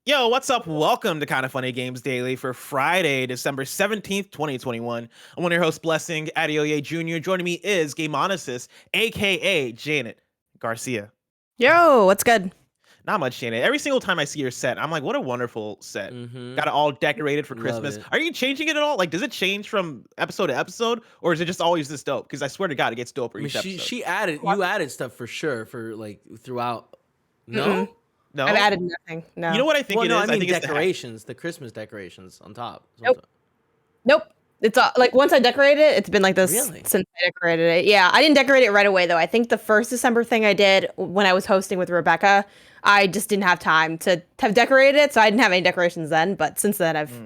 Yo, what's up? Welcome to Kind of Funny Games Daily for Friday, December 17th, 2021. I'm one of your hosts, Blessing Adeoye Jr. Joining me is Gameonicist, aka Janet Garcia. Yo, what's good? Not much, Janet. Every single time I see your set, I'm like, what a wonderful set. Got it all decorated for Christmas. Are you changing it at all? Like, does it change from episode to episode, or is it just always this dope? Because I swear to God, it gets doper each episode. You added stuff for sure for like throughout. No? No, I've added nothing. No. You know what I think it is? I mean think decorations, the Christmas decorations on top. Nope. It's like once I decorated it, it's been like this since I decorated it. Yeah, I didn't decorate it right away though. I think the first December thing I did when I was hosting with Rebecca, I just didn't have time to have decorated it, so I didn't have any decorations then. But since then, I've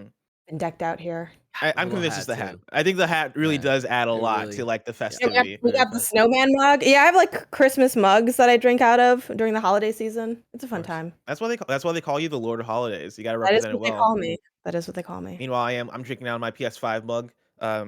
been decked out here. I'm convinced it's the hat. I think the hat really does add a lot to like the festivity. We got the snowman mug. Yeah, I have like Christmas mugs that I drink out of during the holiday season. It's a fun time. That's why they call you the Lord of Holidays. You got to represent it well. That is what they call me. That is what they call me. Meanwhile, I'm drinking out of my PS5 mug,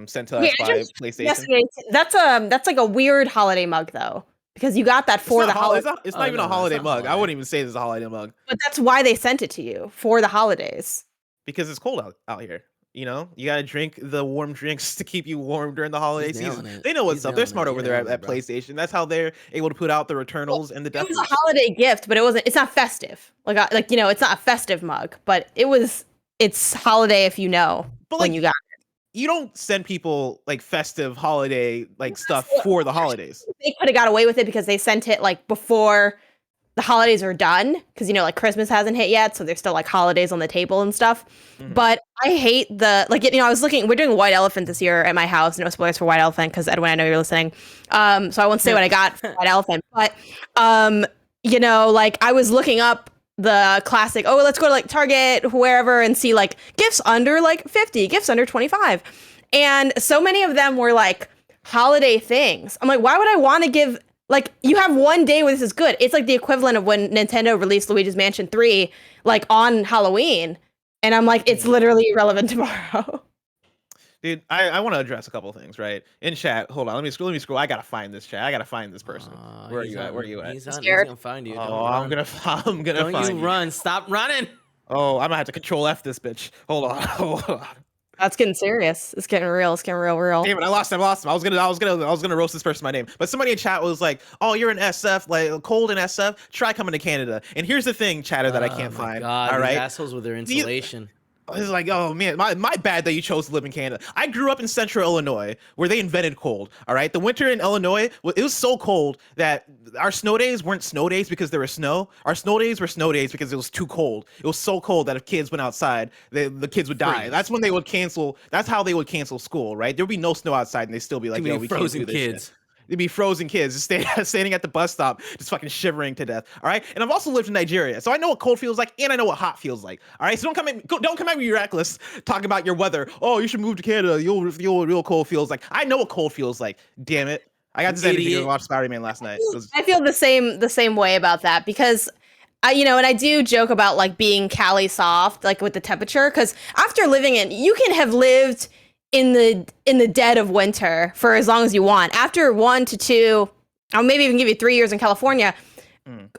sent to us by PlayStation. That's like a weird holiday mug though, because you got that for the holidays. It's not even a holiday mug. I wouldn't even say this is a holiday mug. But that's why they sent it to you for the holidays. Because it's cold out here. You know, you gotta drink the warm drinks to keep you warm during the holiday season. They know what's up. They're smart over there at PlayStation. That's how they're able to put out the Returnals and the Death. It was a holiday gift, but it's not festive. Like you know, it's not a festive mug, but it's holiday if you know when you got it. You don't send people like festive holiday stuff for the holidays. They could have got away with it because they sent it like before the holidays are done, because you know, like Christmas hasn't hit yet, so there's still like holidays on the table and stuff. But I hate I was looking, we're doing White Elephant this year at my house. No spoilers for White Elephant, because Edwin, I know you're listening. So I won't say what I got for White Elephant, but you know, like I was looking up the classic, let's go to like Target, wherever, and see like gifts under like 50, gifts under 25. And so many of them were like holiday things. I'm like, why would I want to give, like, you have one day where this is good. It's like the equivalent of when Nintendo released Luigi's Mansion 3, like on Halloween. And I'm like, it's literally irrelevant tomorrow. Dude, I want to address a couple of things, right? In chat, hold on, let me scroll. I gotta find this chat. I gotta find this person. Where are you at? He's gonna find you. I'm gonna find you. Don't you run. Stop running. Oh, I'm gonna have to control F this bitch. Hold on. That's getting serious. It's getting real. It's getting real. Damn it, I lost him. I was gonna roast this person by name. But somebody in chat was like, "Oh, you're in SF, like cold in SF. Try coming to Canada." And here's the thing, chatter, that I can't find. God, all right, assholes with their insulation. It's like, oh man, my bad that you chose to live in Canada. I grew up in central Illinois, where they invented cold. All right, the winter in Illinois, it was so cold that our snow days weren't snow days because there was snow. Our snow days were snow days because it was too cold. It was so cold that if kids went outside, the kids would die. That's when they would cancel. That's how they would cancel school. Right, there would be no snow outside, and they'd still be like, yo, we can't do this shit. It'd be frozen kids just standing at the bus stop, just fucking shivering to death. All right, and I've also lived in Nigeria, so I know what cold feels like, and I know what hot feels like. All right, so don't come at me reckless talking about your weather. Oh, you should move to Canada. You'll real cold feels like. I know what cold feels like. Damn it, I got this energy to watch Spider-Man last night. I feel the same way about that, because and I do joke about like being Cali soft, like with the temperature, because after living you can have lived in the dead of winter for as long as you want. After 1 to 2, I'll maybe even give you 3 years in California,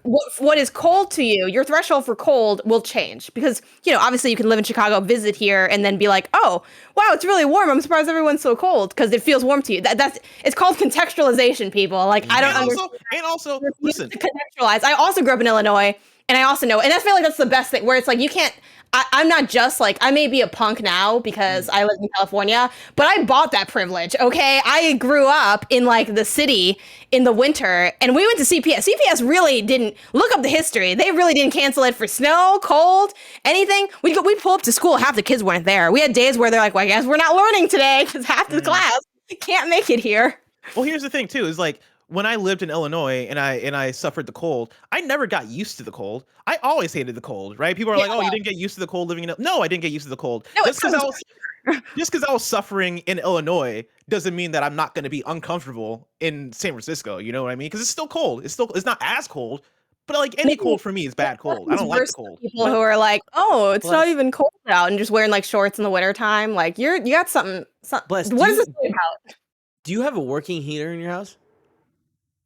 what is cold to you, your threshold for cold will change, because, you know, obviously you can live in Chicago, visit here, and then be like, oh, wow, it's really warm. I'm surprised everyone's so cold, because it feels warm to you. It's called contextualization, people. Like, I don't understand. And also, listen. Contextualize. I also grew up in Illinois, and I also know, and I feel like that's the best thing, where it's like, you can't, I'm not just like, I may be a punk now because I live in California, but I bought that privilege, okay? I grew up in like the city in the winter, and we went to CPS. CPS really didn't look up the history. They really didn't cancel it for snow, cold, anything. We'd pull up to school, half the kids weren't there. We had days where they're like, well, I guess we're not learning today because half the class can't make it here. Well, here's the thing too, is like, when I lived in Illinois and I suffered the cold, I never got used to the cold. I always hated the cold, right? People are like, "Oh, you didn't get used to the cold living in." No, I didn't get used to the cold. No, just because I was suffering in Illinois doesn't mean that I'm not going to be uncomfortable in San Francisco. You know what I mean? Because it's still cold. It's not as cold, but like any cold for me is bad cold. I don't like the cold. People who are like, "Oh, it's not even cold out," and just wearing like shorts in the wintertime, like you got something. What is this about? Do you have a working heater in your house?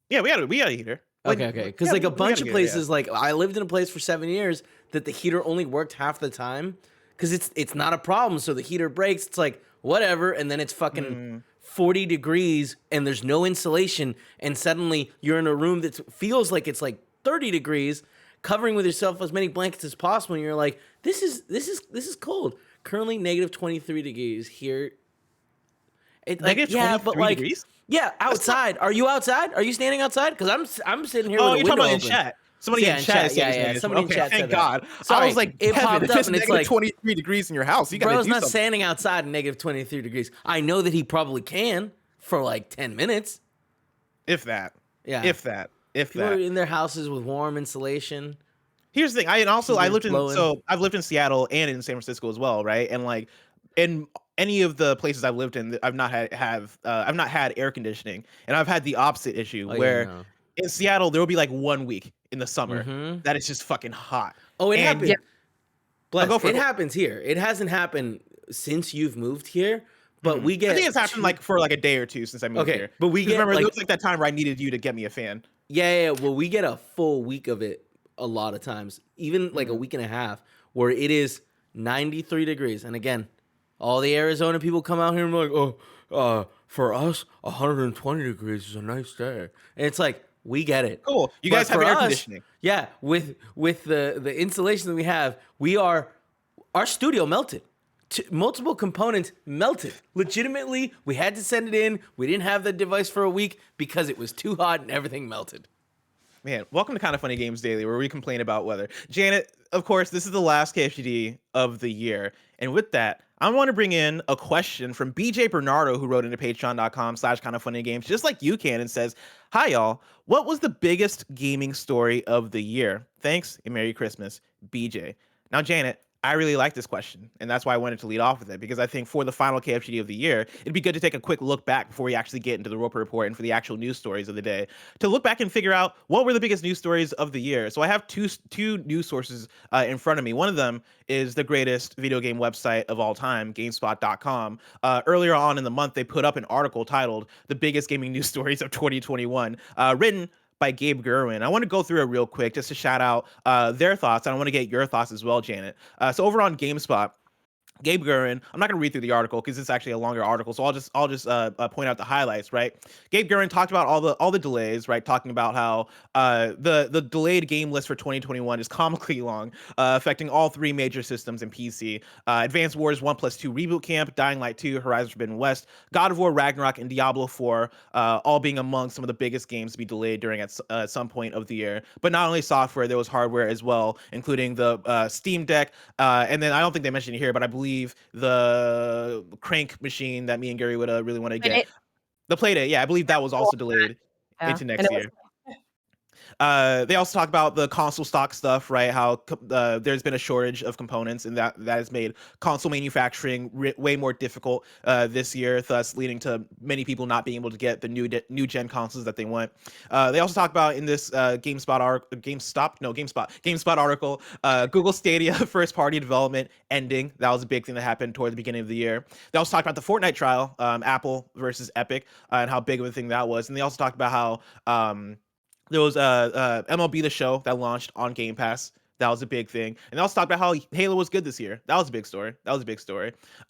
Yeah, we had a heater. Okay. Because like a bunch of places, like I lived in a place for 7 years that the heater only worked half the time because it's not a problem. So the heater breaks. It's like whatever, and then it's fucking 40 degrees and there's no insulation, and suddenly you're in a room that feels like it's like 30 degrees, covering with yourself as many blankets as possible, and you're like, this is cold. Currently negative 23 degrees here. Negative 23 degrees? Yeah, outside. Are you outside? Are you standing outside? Because I'm sitting here. Oh, with you're the talking window about in open. chat. Somebody in chat. Yeah. Somebody in chat. Thank said God. That. Sorry, I was like, it Kevin, popped if up it's and it's negative like 23 degrees in your house, you gotta bro's do not something. standing outside in negative 23 degrees. I know that he probably can for like 10 minutes. If that. Yeah. If that. People are in their houses with warm insulation. Here's the thing. I've lived in Seattle and in San Francisco as well, right? And like in any of the places I've lived in, I've not had air conditioning, and I've had the opposite issue where in Seattle there will be like 1 week in the summer that it's just fucking hot. Oh, it happened. Bless, it happens here. It hasn't happened since you've moved here, but we get. I think it's happened like for like a day or two since I moved here. But we get remember like, it was like that time where I needed you to get me a fan. Yeah. Well, we get a full week of it a lot of times, even like a week and a half, where it is 93 degrees. And again, all the Arizona people come out here and be like, for us, 120 degrees is a nice day. And it's like, we get it. Cool. You guys have air conditioning. Yeah, with the insulation that we have, our studio melted. Multiple components melted. Legitimately, we had to send it in. We didn't have the device for a week because it was too hot and everything melted. Man, welcome to Kind of Funny Games Daily, where we complain about weather. Janet, of course, this is the last KFGD of the year. And with that, I want to bring in a question from BJ Bernardo, who wrote into patreon.com/kindoffunnygames, just like you can, and says, hi, y'all. What was the biggest gaming story of the year? Thanks, and Merry Christmas, BJ. Now, Janet, I really like this question, and that's why I wanted to lead off with it, because I think for the final KFGD of the year, it'd be good to take a quick look back before we actually get into the Roper Report and for the actual news stories of the day, to look back and figure out what were the biggest news stories of the year. So I have two news sources in front of me. One of them is the greatest video game website of all time, GameSpot.com. Earlier on in the month, they put up an article titled "The Biggest Gaming News Stories of 2021," written by Gabe Gerwin. I want to go through it real quick just to shout out their thoughts, and I want to get your thoughts as well, Janet. So over on GameSpot, Gabe Gerwin, I'm not going to read through the article because it's actually a longer article, so I'll just point out the highlights, right? Gabe Gerwin talked about all the delays, right? Talking about how the delayed game list for 2021 is comically long, affecting all three major systems and PC. Advanced Wars 1+2 Reboot Camp, Dying Light 2, Horizon Forbidden West, God of War Ragnarok, and Diablo 4, all being among some of the biggest games to be delayed during at some point of the year. But not only software, there was hardware as well, including the Steam Deck, and then I don't think they mentioned it here, but I believe the Crank machine that me and Gary would really want to get. The Playdate, yeah, I believe that was also delayed into next year. They also talk about the console stock stuff, right? How there's been a shortage of components, and that has made console manufacturing way more difficult this year, thus leading to many people not being able to get the new gen consoles that they want. They also talk about in this GameSpot article, Google Stadia first party development ending. That was a big thing that happened toward the beginning of the year. They also talked about the Fortnite trial, Apple versus Epic, and how big of a thing that was. And they also talked about how there was MLB The Show that launched on Game Pass. That was a big thing. And they also talked about how Halo was good this year. That was a big story.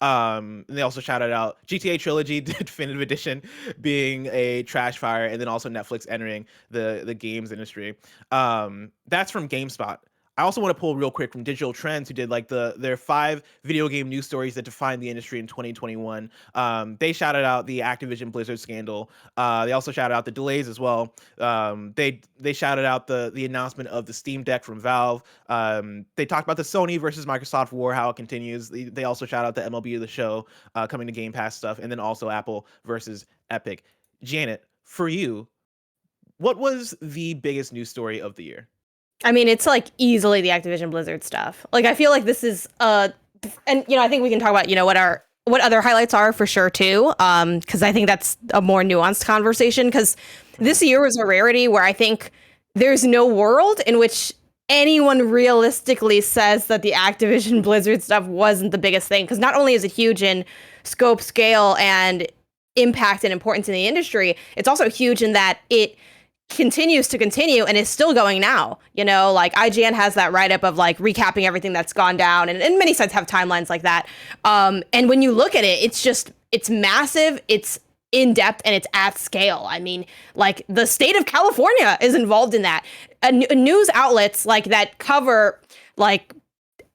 And they also shouted out GTA Trilogy Definitive Edition being a trash fire, and then also Netflix entering the games industry. That's from GameSpot. I also want to pull real quick from Digital Trends, who did like their 5 video game news stories that defined the industry in 2021. They shouted out the Activision Blizzard scandal. They also shouted out the delays as well. They shouted out the announcement of the Steam Deck from Valve. They talked about the Sony versus Microsoft war, how it continues. They also shout out the MLB The Show coming to Game Pass stuff, and then also Apple versus Epic. Janet, for you, what was the biggest news story of the year? I mean, it's like easily the Activision Blizzard stuff. Like, I feel like this is and I think we can talk about what other highlights are for sure too, because I think that's a more nuanced conversation. Because this year was a rarity where I think there's no world in which anyone realistically says that the Activision Blizzard stuff wasn't the biggest thing. Because not only is it huge in scope, scale, and impact and importance in the industry, it's also huge in that it continues to continue and is still going now. You know, like IGN has that write-up of like recapping everything that's gone down, and many sites have timelines like that. And when you look at it, it's massive, it's in depth, and it's at scale. I mean, like the state of California is involved in that. News outlets like that cover like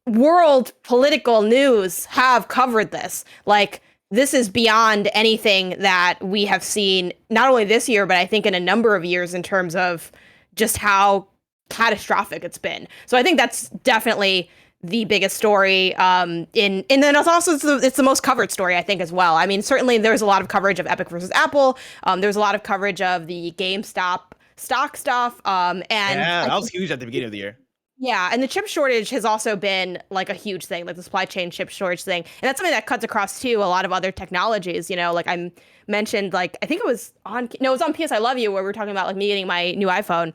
world political news have covered this. Like, this is beyond anything that we have seen, not only this year, but I think in a number of years in terms of just how catastrophic it's been. So I think that's definitely the biggest story. And then it's also it's the most covered story, I think, as well. I mean, certainly there's a lot of coverage of Epic versus Apple. There's a lot of coverage of the GameStop stock stuff. And yeah, that was huge at the beginning of the year. Yeah, and the chip shortage has also been like a huge thing, like the supply chain chip shortage thing. And that's something that cuts across to a lot of other technologies, you know, like I mentioned, like I think it was on PS I Love You, where we were talking about like me getting my new iPhone.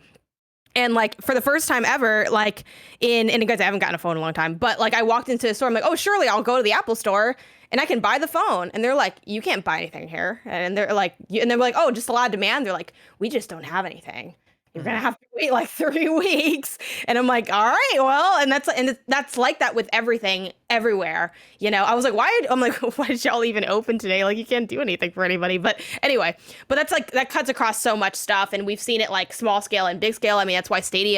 And like for the first time ever, like and guys, I haven't gotten a phone in a long time, but like I walked into a store, I'm like, oh, surely I'll go to the Apple store and I can buy the phone. And they're like, you can't buy anything here. And they're like, oh, just a lot of demand. They're like, we just don't have anything. You're gonna have to wait like 3 weeks. And I'm like, all right, well, and that's like that with everything everywhere. You know, I was like, why did y'all even open today? Like, you can't do anything for anybody. But anyway, but that's like, that cuts across so much stuff. And we've seen it like small scale and big scale. I mean, that's why Steam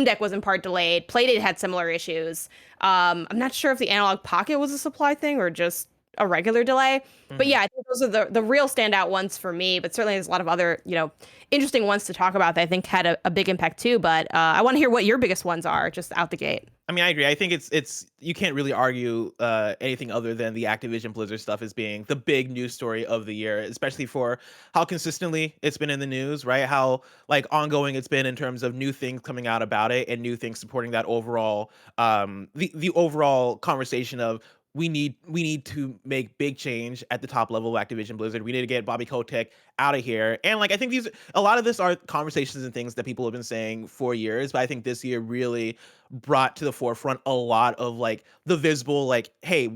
Deck was in part delayed. Playdate had similar issues. I'm not sure if the Analog Pocket was a supply thing or just a regular delay. But yeah, I think those are the real standout ones for me. But certainly there's a lot of other, you know, interesting ones to talk about that I think had a big impact too. But I want to hear what your biggest ones are just out the gate. I mean, I agree. I think it's you can't really argue anything other than the Activision Blizzard stuff as being the big news story of the year, especially for how consistently it's been in the news, right? How like ongoing it's been in terms of new things coming out about it and new things supporting that overall the overall conversation of we need to make big change at the top level of Activision Blizzard. We need to get Bobby Kotick out of here. And like I think a lot of this are conversations and things that people have been saying for years, but I think this year really brought to the forefront a lot of like the visible, like, hey,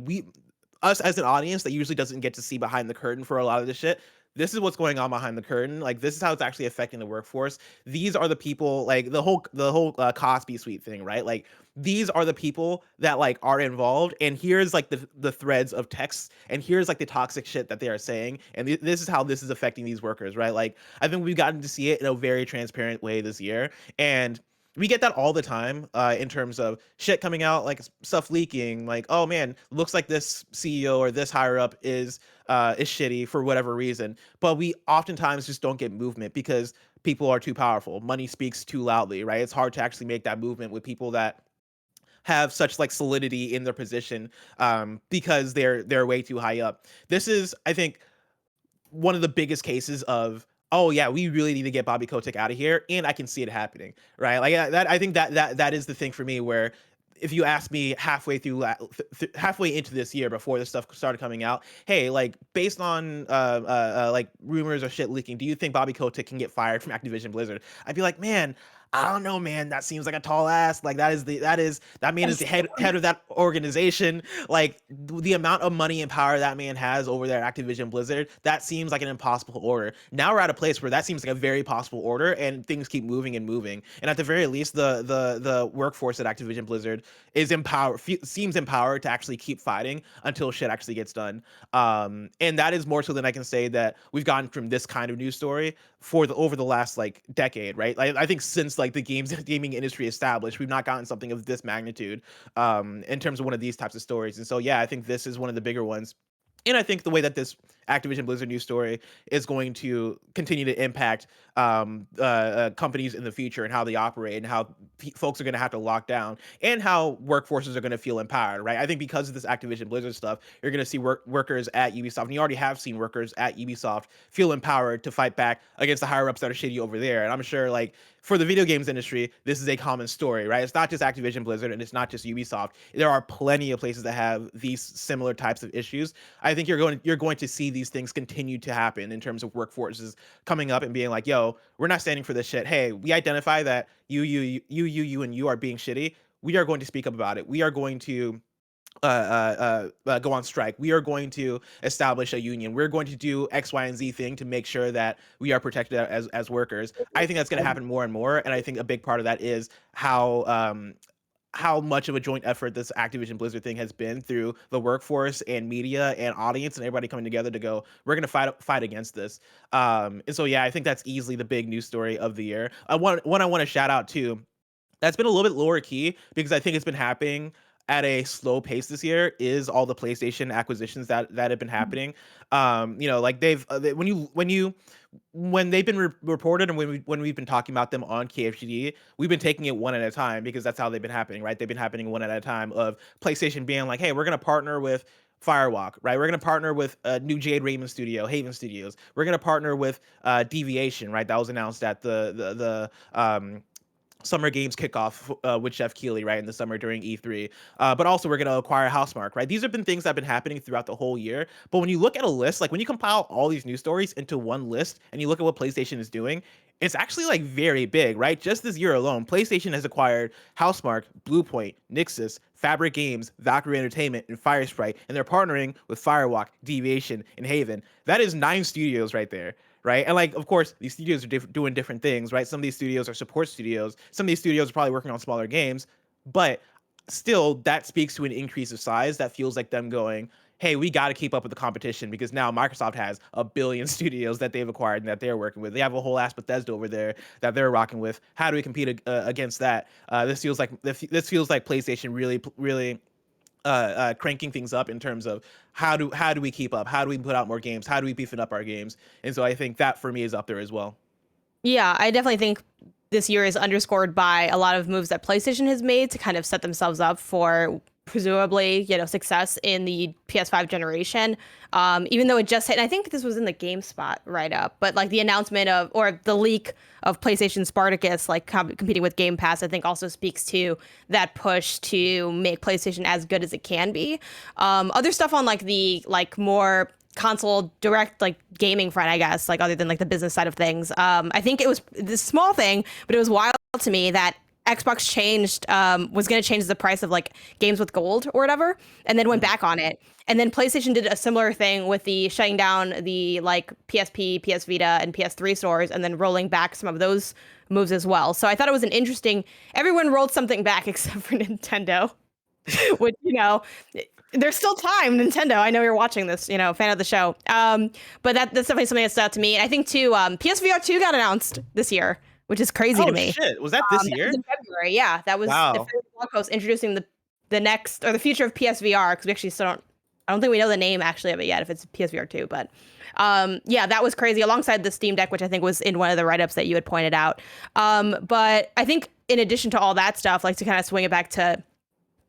us as an audience that usually doesn't get to see behind the curtain for a lot of this shit. This is what's going on behind the curtain. Like, this is how it's actually affecting the workforce. These are the people, like the whole Cosby suite thing, right? Like, these are the people that like are involved. And here's like the threads of text, and here's like the toxic shit that they are saying. And this is how this is affecting these workers, right? Like, I think we've gotten to see it in a very transparent way this year. And we get that all the time in terms of shit coming out, like stuff leaking, like, oh man, looks like this CEO or this higher up is shitty for whatever reason. But we oftentimes just don't get movement because people are too powerful. Money speaks too loudly, right? It's hard to actually make that movement with people that have such like solidity in their position because they're way too high up. This is, I think, one of the biggest cases of, oh yeah, we really need to get Bobby Kotick out of here, and I can see it happening, right? Like that, I think that is the thing for me. Where if you ask me halfway into this year before this stuff started coming out, hey, like based on like rumors or shit leaking, do you think Bobby Kotick can get fired from Activision Blizzard? I'd be like, man, I don't know, man. That seems like a tall ass. Like that man is the head of that organization. Like the amount of money and power that man has over there at Activision Blizzard, that seems like an impossible order. Now we're at a place where that seems like a very possible order, and things keep moving and moving. And at the very least, the workforce at Activision Blizzard is seems empowered to actually keep fighting until shit actually gets done. And that is more so than I can say that we've gotten from this kind of news story over the last like decade, right? I think since like the gaming industry established, we've not gotten something of this magnitude in terms of one of these types of stories. And so yeah, I think this is one of the bigger ones. And I think the way that this Activision Blizzard news story is going to continue to impact companies in the future and how they operate and how folks are going to have to lock down and how workforces are going to feel empowered, right? I think because of this Activision Blizzard stuff, you're going to see workers at Ubisoft, and you already have seen workers at Ubisoft feel empowered to fight back against the higher ups that are shitty over there. And I'm sure like for the video games industry, this is a common story, right? It's not just Activision Blizzard and it's not just Ubisoft. There are plenty of places that have these similar types of issues. I think you're going to see these things continue to happen in terms of workforces coming up and being like, yo, we're not standing for this shit. Hey, we identify that you and you are being shitty. We are going to speak up about it. We are going to go on strike. We are going to establish a union. We're going to do X, Y, and Z thing to make sure that we are protected as workers. I think that's going to happen more and more, and I think a big part of that is how much of a joint effort this Activision Blizzard thing has been through the workforce and media and audience and everybody coming together to go, we're going to fight against this. And so yeah, I think that's easily the big news story of the year. One I want to shout out too, that's been a little bit lower key because I think it's been happening at a slow pace this year, is all the PlayStation acquisitions that have been happening. Like when they've been reported, and when we've been talking about them on KFGD, we've been taking it one at a time because that's how they've been happening, right? They've been happening one at a time, of PlayStation being like, hey, we're gonna partner with Firewalk, right? We're gonna partner with new Jade Raymond studio, Haven Studios. We're gonna partner with Deviation, right? That was announced at the Summer Games kickoff with Jeff Keighley, right, in the summer during E3. But also we're going to acquire Housemarque, right? These have been things that have been happening throughout the whole year. But when you look at a list, like when you compile all these news stories into one list and you look at what PlayStation is doing, it's actually like very big, right? Just this year alone, PlayStation has acquired Housemarque, Bluepoint, Nixxes, Fabric Games, Valkyrie Entertainment, and Firesprite, and they're partnering with Firewalk, Deviation, and Haven. That is 9 studios right there. Right. And like, of course, these studios are doing different things, right? Some of these studios are support studios. Some of these studios are probably working on smaller games, but still that speaks to an increase of size that feels like them going, hey, we got to keep up with the competition because now Microsoft has a billion studios that they've acquired and that they're working with. They have a whole ass Bethesda over there that they're rocking with. How do we compete against that? This feels like PlayStation really cranking things up in terms of how do we keep up? How do we put out more games? How do we beefing up our games? And so I think that for me is up there as well. Yeah, I definitely think this year is underscored by a lot of moves that PlayStation has made to kind of set themselves up for presumably, success in the PS5 generation. Even though it just hit, and I think this was in the GameSpot write-up, but like the announcement of, or the leak of PlayStation Spartacus, like competing with Game Pass, I think also speaks to that push to make PlayStation as good as it can be. Other stuff on like the more console direct like gaming front, I guess, like other than like the business side of things. I think it was this small thing, but it was wild to me that Xbox was going to change the price of like games with gold or whatever, and then went back on it. And then PlayStation did a similar thing with the shutting down the like PSP, PS Vita, and PS3 stores, and then rolling back some of those moves as well. So I thought it was an interesting. Everyone rolled something back except for Nintendo, which there's still time, Nintendo. I know you're watching this, fan of the show. But that's definitely something that stood out to me. And I think too, PSVR 2 got announced this year, which is crazy to me. Oh shit! Was that this year? That was in February. Yeah, that was the first blog post introducing the next, or the future of PSVR, because we actually still don't. I don't think we know the name actually of it yet, if it's PSVR 2. But yeah, that was crazy. Alongside the Steam Deck, which I think was in one of the write-ups that you had pointed out. But I think in addition to all that stuff, like to kind of swing it back to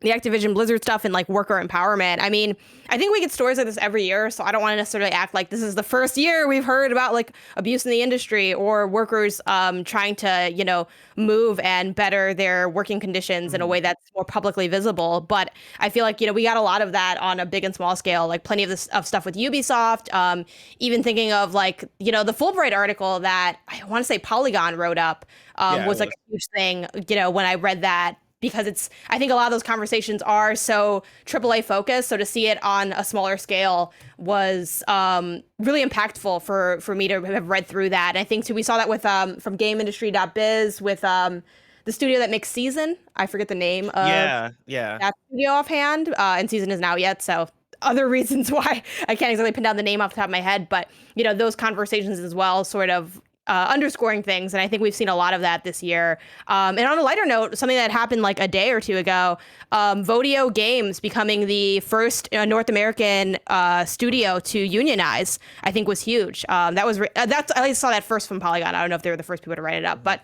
the Activision Blizzard stuff and like worker empowerment. I mean, I think we get stories like this every year, so I don't want to necessarily act like this is the first year we've heard about like abuse in the industry or workers trying to, move and better their working conditions in a way that's more publicly visible. But I feel like, we got a lot of that on a big and small scale, like plenty of this of stuff with Ubisoft, even thinking of like, the Fulbright article that I want to say Polygon wrote up was like a huge thing, when I read that. Because I think a lot of those conversations are so AAA focused. So to see it on a smaller scale was really impactful for me to have read through that. And I think too, we saw that with from GameIndustry.biz with the studio that makes Season. I forget the name of that studio offhand. And Season isn't out yet. So other reasons why I can't exactly pin down the name off the top of my head. But, those conversations as well sort of underscoring things. And I think we've seen a lot of that this year. And on a lighter note, something that happened like a day or two ago, Vodio Games becoming the first North American studio to unionize, I think was huge. That's I saw that first from Polygon. I don't know if they were the first people to write it up, but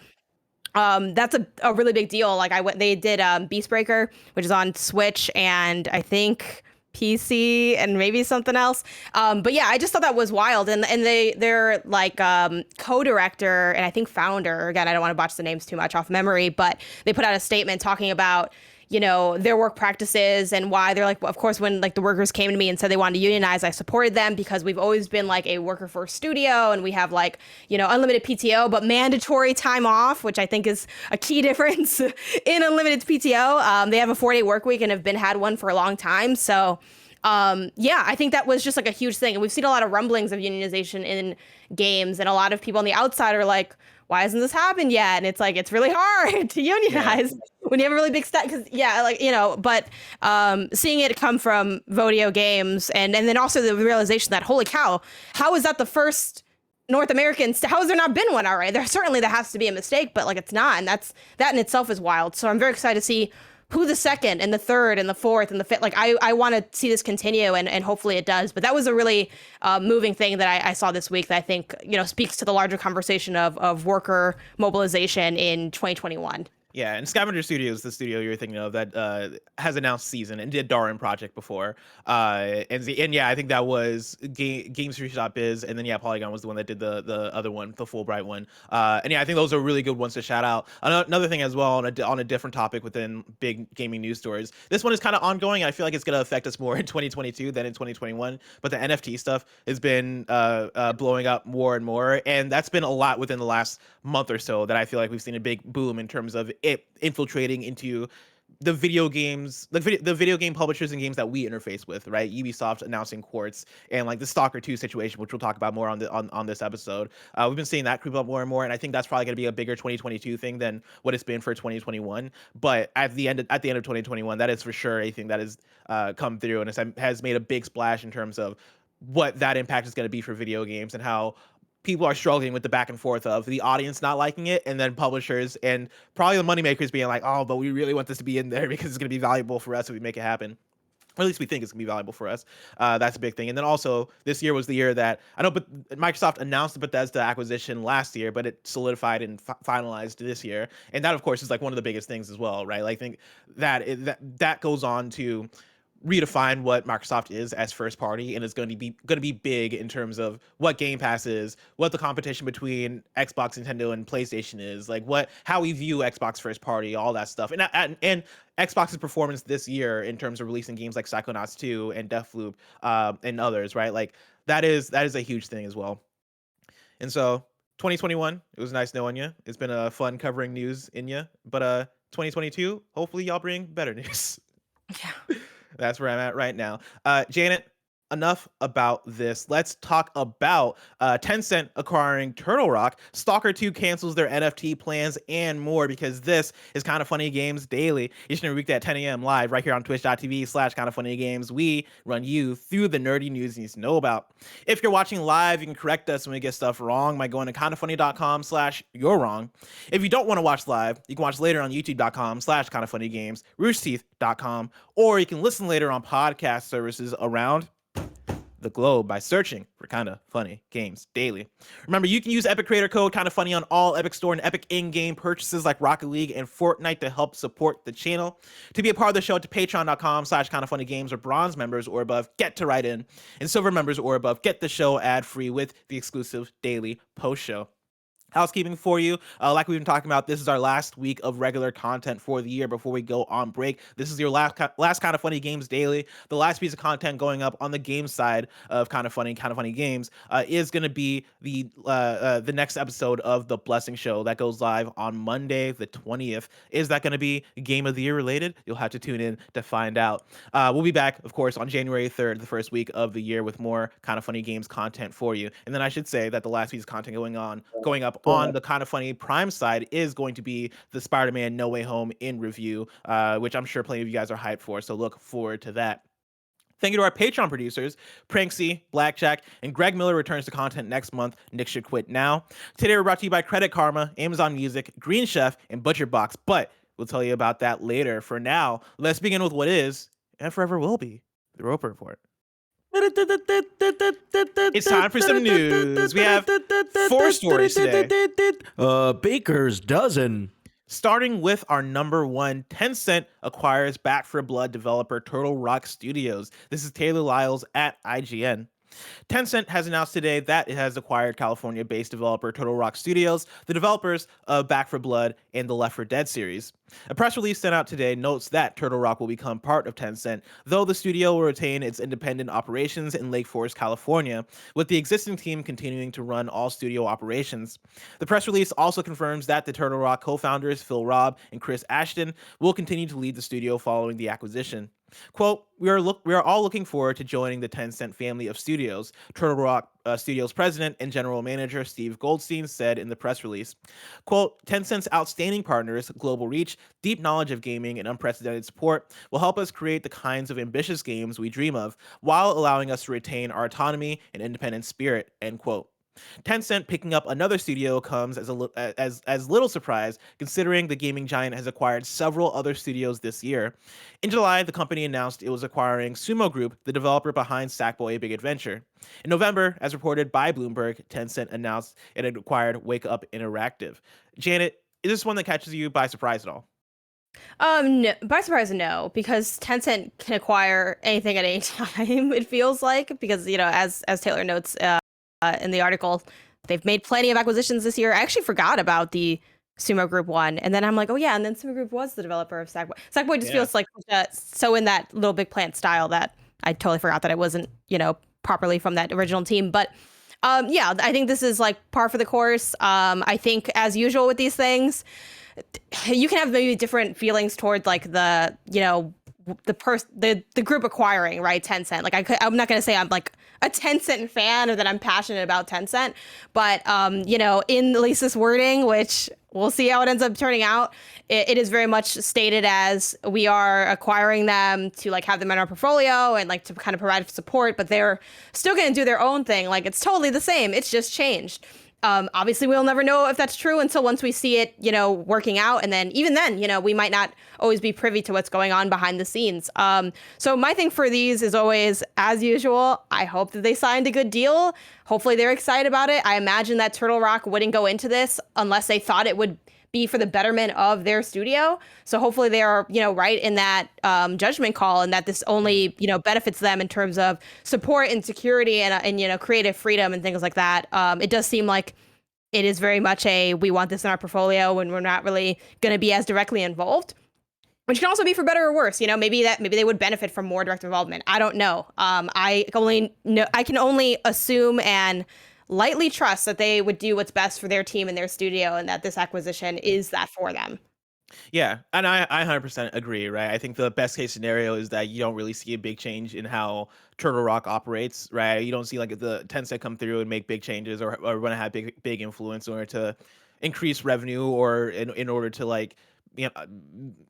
that's a really big deal. Like they did Beastbreaker, which is on Switch, and I think PC and maybe something else. But yeah, I just thought that was wild. And they're like co-director and I think founder, again, I don't want to botch the names too much off memory, but they put out a statement talking about, their work practices and why they're like, well, of course, when like the workers came to me and said they wanted to unionize, I supported them because we've always been like a worker first studio and we have like, unlimited PTO, but mandatory time off, which I think is a key difference in unlimited PTO. They have a 4-day work week and have had one for a long time. So I think that was just like a huge thing. And we've seen a lot of rumblings of unionization in games, and a lot of people on the outside are like, why hasn't this happened yet? And it's like, it's really hard to unionize when you have a really big stat. Cause but seeing it come from Vodio Games and then also the realization that, holy cow, how is that the first North American, how has there not been one already? There has to be a mistake, but like it's not. And that in itself is wild. So I'm very excited to see who the second and the third and the fourth and the fifth, like I want to see this continue and hopefully it does. But that was a really moving thing that I saw this week that I think, speaks to the larger conversation of worker mobilization in 2021. Yeah, and Scavenger Studios, the studio you're thinking of, that has announced season and did Darwin Project before. I think that was Games3.biz, and then Polygon was the one that did the other one, the Fulbright one. I think those are really good ones to shout out. Another thing as well, on a different topic within big gaming news stories, this one is kind of ongoing. I feel like it's going to affect us more in 2022 than in 2021, but the NFT stuff has been blowing up more and more, and that's been a lot within the last month or so that I feel like we've seen a big boom in terms of it infiltrating into the video games, the video game publishers and games that we interface with, right? Ubisoft announcing Quartz and like the Stalker 2 situation, which we'll talk about more on this episode. We've been seeing that creep up more and more, and I think that's probably going to be a bigger 2022 thing than what it's been for 2021. But at the end of 2021, that is for sure a thing that has come through and has made a big splash in terms of what that impact is going to be for video games and how people are struggling with the back and forth of the audience not liking it and then publishers and probably the moneymakers being like, oh, but we really want this to be in there because it's going to be valuable for us if we make it happen. Or at least we think it's going to be valuable for us. That's a big thing. And then also, this year was the year that, I know but Microsoft announced the Bethesda acquisition last year, but it solidified and finalized this year. And that, of course, is like one of the biggest things as well, right? Like, I think that goes on to redefine what Microsoft is as first party, and it's going to be big in terms of what Game Pass is, what the competition between Xbox, Nintendo, and PlayStation is, like how we view Xbox first party, all that stuff, and Xbox's performance this year in terms of releasing games like Psychonauts 2 and Deathloop and others, right? Like that is a huge thing as well. And so 2021, it was nice knowing you. It's been a fun covering news in you, but 2022, hopefully y'all bring better news. Yeah. That's where I'm at right now. Janet, enough about this. Let's talk about Tencent acquiring Turtle Rock. Stalker 2 cancels their NFT plans and more, because this is Kinda Funny Games Daily. Each and every weekday at 10 a.m. live right here on twitch.tv/KindaFunnyGames. We run you through the nerdy news you need to know about. If you're watching live, you can correct us when we get stuff wrong by going to kindafunny.com/you're wrong. If you don't want to watch live, you can watch later on youtube.com/KindaFunnyGames, roosterteeth.com, or you can listen later on podcast services around the globe by searching for Kinda Funny Games Daily. Remember, you can use Epic Creator Code Kinda Funny on all Epic Store and Epic in-game purchases like Rocket League and Fortnite to help support the channel. To be a part of the show, to patreon.com/KindaFunnyGames, or bronze members or above get to write in, and silver members or above get the show ad-free with the exclusive daily post show. Housekeeping for you, like we've been talking about, this is our last week of regular content for the year before we go on break. This is your last Kinda Funny Games Daily. The last piece of content going up on the game side of Kinda Funny Games is going to be the next episode of The Blessing Show that goes live on Monday the 20th. Is that going to be Game of the Year related? You'll have to tune in to find out. We'll be back, of course, on January 3rd, the first week of the year, with more Kinda Funny Games content for you. And then I should say that the last piece of content going up on the Kinda Funny Prime side is going to be the Spider-Man No Way Home in review, which I'm sure plenty of you guys are hyped for, so look forward to that. Thank you to our Patreon producers, Pranksy, Blackjack, and Greg Miller returns to content next month. Nick should quit now. Today we're brought to you by Credit Karma, Amazon Music, Green Chef, and ButcherBox, but we'll tell you about that later. For now, let's begin with what is, and forever will be, the Roper Report. It's time for some news. We have 4 stories today. Baker's dozen. Starting with our number one, Tencent acquires Back 4 Blood developer Turtle Rock Studios. This is Taylor Lyles at IGN. Tencent has announced today that it has acquired California-based developer Turtle Rock Studios, the developers of Back 4 Blood and the Left 4 Dead series. A press release sent out today notes that Turtle Rock will become part of Tencent, though the studio will retain its independent operations in Lake Forest, California, with the existing team continuing to run all studio operations. The press release also confirms that the Turtle Rock co-founders Phil Robb and Chris Ashton will continue to lead the studio following the acquisition. Quote, we are all looking forward to joining the Tencent family of studios, Turtle Rock Studios president and general manager Steve Goldstein said in the press release. Quote, Tencent's outstanding partners, global reach, deep knowledge of gaming, and unprecedented support will help us create the kinds of ambitious games we dream of, while allowing us to retain our autonomy and independent spirit, end quote. Tencent picking up another studio comes as little surprise, considering the gaming giant has acquired several other studios this year. In July, the company announced it was acquiring Sumo Group, the developer behind Sackboy: A Big Adventure. In November, as reported by Bloomberg, Tencent announced it had acquired Wake Up Interactive. Janet, is this one that catches you by surprise at all? No, by surprise, no, because Tencent can acquire anything at any time. It feels like, because as Taylor notes in the article, they've made plenty of acquisitions this year. I actually forgot about the Sumo Group one, and then I'm like, oh yeah, and then Sumo Group was the developer of Sackboy. Sackboy just feels like so in that Little Big Plant style that I totally forgot that it wasn't properly from that original team. But yeah, I think this is like par for the course. I think, as usual with these things, you can have maybe different feelings toward like the group acquiring, right, Tencent. Like I'm not going to say I'm like a Tencent fan or that I'm passionate about Tencent, but in at least this wording, which we'll see how it ends up turning out, it is very much stated as we are acquiring them to like have them in our portfolio and like to kind of provide support, but they're still going to do their own thing. Like it's totally the same. It's just changed. Obviously, we'll never know if that's true until once we see it, working out. And then even then, we might not always be privy to what's going on behind the scenes. So my thing for these is always, as usual, I hope that they signed a good deal. Hopefully they're excited about it. I imagine that Turtle Rock wouldn't go into this unless they thought it would be for the betterment of their studio. So hopefully they are, right in that judgment call, and that this only, benefits them in terms of support and security and creative freedom and things like that. It does seem like it is very much we want this in our portfolio and we're not really going to be as directly involved, which can also be for better or worse. Maybe they would benefit from more direct involvement. I don't know. I can only assume and lightly trust that they would do what's best for their team and their studio, and that this acquisition is that for them. Yeah, and I 100% agree, right? I think the best case scenario is that you don't really see a big change in how Turtle Rock operates, right? You don't see like the Tencent come through and make big changes or want to have big influence in order to increase revenue or in order to like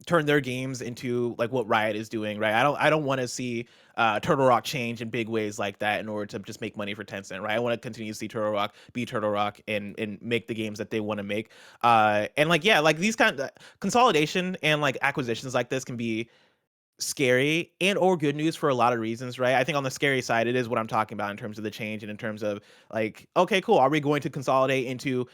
turn their games into like what Riot is doing, right? I don't want to see Turtle Rock change in big ways like that in order to just make money for Tencent, right? I want to continue to see Turtle Rock be Turtle Rock and make the games that they want to make. And like like these kind of consolidation and like acquisitions like this can be scary and or good news for a lot of reasons, right? I think on the scary side, it is what I'm talking about in terms of the change and in terms of like, okay, cool. Are we going to consolidate into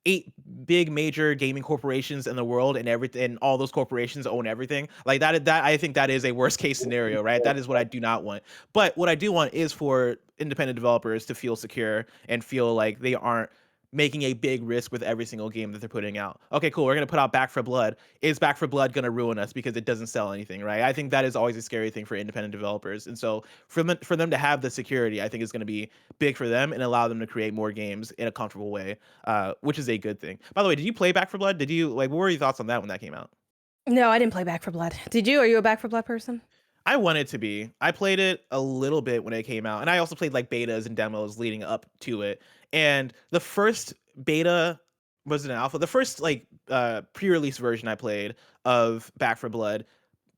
8 big major gaming corporations in the world, and everything, and all those corporations own everything? Like that I think that is a worst case scenario, right? That is what I do not want. But what I do want is for independent developers to feel secure and feel like they aren't making a big risk with every single game that they're putting out. Okay, cool. We're going to put out Back 4 Blood. Is Back 4 Blood going to ruin us because it doesn't sell anything, right? I think that is always a scary thing for independent developers. And so for them to have the security, I think is going to be big for them and allow them to create more games in a comfortable way, which is a good thing. By the way, did you play Back 4 Blood? Did you what were your thoughts on that when that came out? No, I didn't play Back 4 Blood. Did you? Are you a Back 4 Blood person? I wanted to be. I played it a little bit when it came out, and I also played like betas and demos leading up to it. And the first beta was an alpha. The first like pre-release version I played of Back 4 Blood,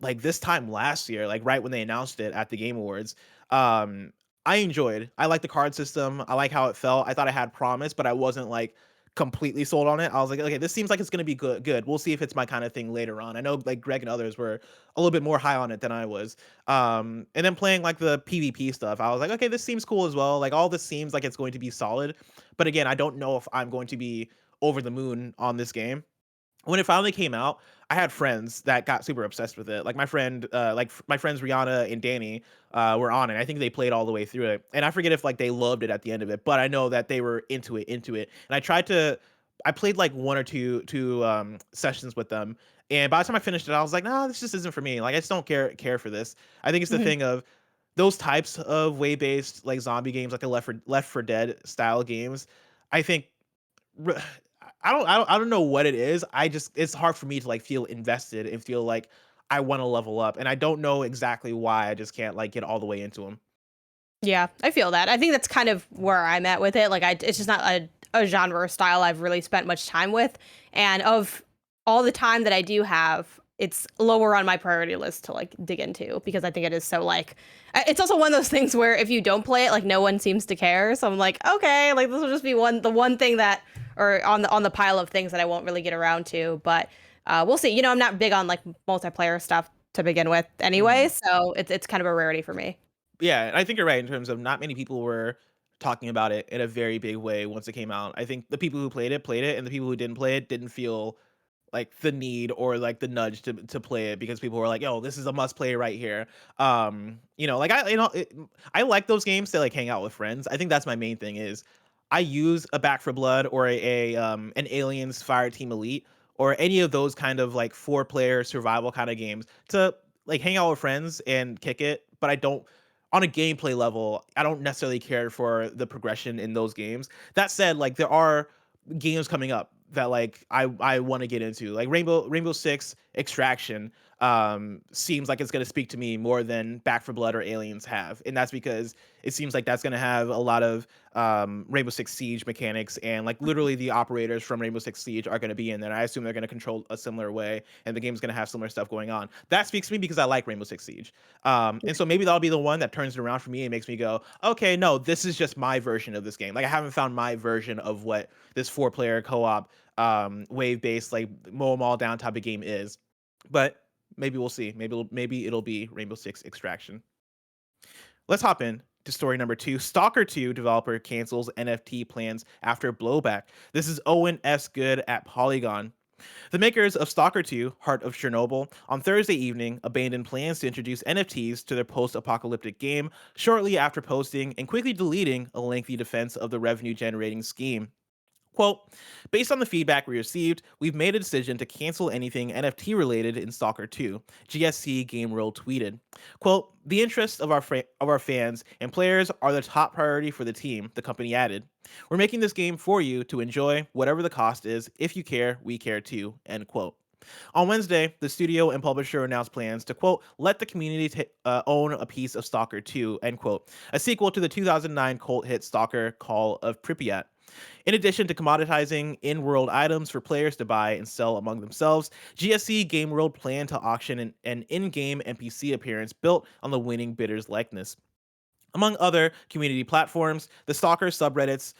like this time last year, like right when they announced it at the Game Awards. I enjoyed. I like the card system. I like how it felt. I thought it had promise, but I wasn't like completely sold on it. I was like, okay, this seems like it's gonna be good. We'll see if it's my kind of thing later on. I know like Greg and others were a little bit more high on it than I was. And then playing like the PvP stuff, I was like, okay, this seems cool as well. Like all this seems like it's going to be solid. But again, I don't know if I'm going to be over the moon on this game. When it finally came out, I had friends that got super obsessed with it. Like my friends Rihanna and Danny were on it. I think they played all the way through it, and I forget if like they loved it at the end of it, but I know that they were into it. And I played like one or two sessions with them, and by the time I finished it, I was like, nah, this just isn't for me. Like I just don't care for this. I think it's the Mhm. thing of those types of way-based like zombie games, like the Left 4 Dead style games. I think r- I don't know what it is. It's hard for me to like feel invested and feel like I want to level up, and I don't know exactly why. I just can't like get all the way into them. Yeah, I feel that. I think that's kind of where I'm at with it. Like, it's just not a genre or style I've really spent much time with. And of all the time that I do have, it's lower on my priority list to like dig into because I think it is so like, it's also one of those things where if you don't play it, like no one seems to care. So I'm like, okay, like this will just be the one thing that, or on the pile of things that I won't really get around to. But we'll see. You know, I'm not big on like multiplayer stuff to begin with anyway. Mhm. So it's kind of a rarity for me. Yeah, and I think you're right in terms of not many people were talking about it in a very big way once it came out. I think the people who played it, and the people who didn't play it didn't feel like the need or like the nudge to play it because people were like, "Yo, this is a must play right here." Like I like those games to like hang out with friends. I think that's my main thing is I use a Back for Blood or an Aliens Fire Team Elite or any of those kind of like 4-player survival kind of games to like hang out with friends and kick it, but I don't on a gameplay level, I don't necessarily care for the progression in those games. That said, like there are games coming up that like I want to get into. Like Rainbow Six Extraction seems like it's going to speak to me more than Back for Blood or Aliens have. And that's because it seems like that's going to have a lot of Rainbow Six Siege mechanics, and like literally the operators from Rainbow Six Siege are going to be in there. I assume they're going to control a similar way, and the game's going to have similar stuff going on. That speaks to me because I like Rainbow Six Siege. And so maybe that'll be the one that turns it around for me and makes me go, okay, no, this is just my version of this game. Like I haven't found my version of what this 4-player co-op wave based like mow 'em all down type of game is. But maybe we'll see. Maybe it'll be Rainbow Six Extraction. Let's hop in to story number 2. Stalker 2 developer cancels NFT plans after blowback. This is Owen S Good at Polygon. The makers of Stalker 2, Heart of Chernobyl, on Thursday evening abandoned plans to introduce NFTs to their post-apocalyptic game shortly after posting and quickly deleting a lengthy defense of the revenue-generating scheme. Quote, based on the feedback we received, we've made a decision to cancel anything NFT related in Stalker 2, GSC Game World tweeted. Quote, the interests of our fans and players are the top priority for the team, the company added. We're making this game for you to enjoy, whatever the cost is. If you care, we care too, end quote. On Wednesday, the studio and publisher announced plans to, quote, let the community own a piece of Stalker 2, end quote, a sequel to the 2009 cult hit Stalker Call of Pripyat. In addition to commoditizing in-world items for players to buy and sell among themselves, GSC Game World planned to auction an in-game NPC appearance built on the winning bidder's likeness. Among other community platforms, the Stalker subreddit's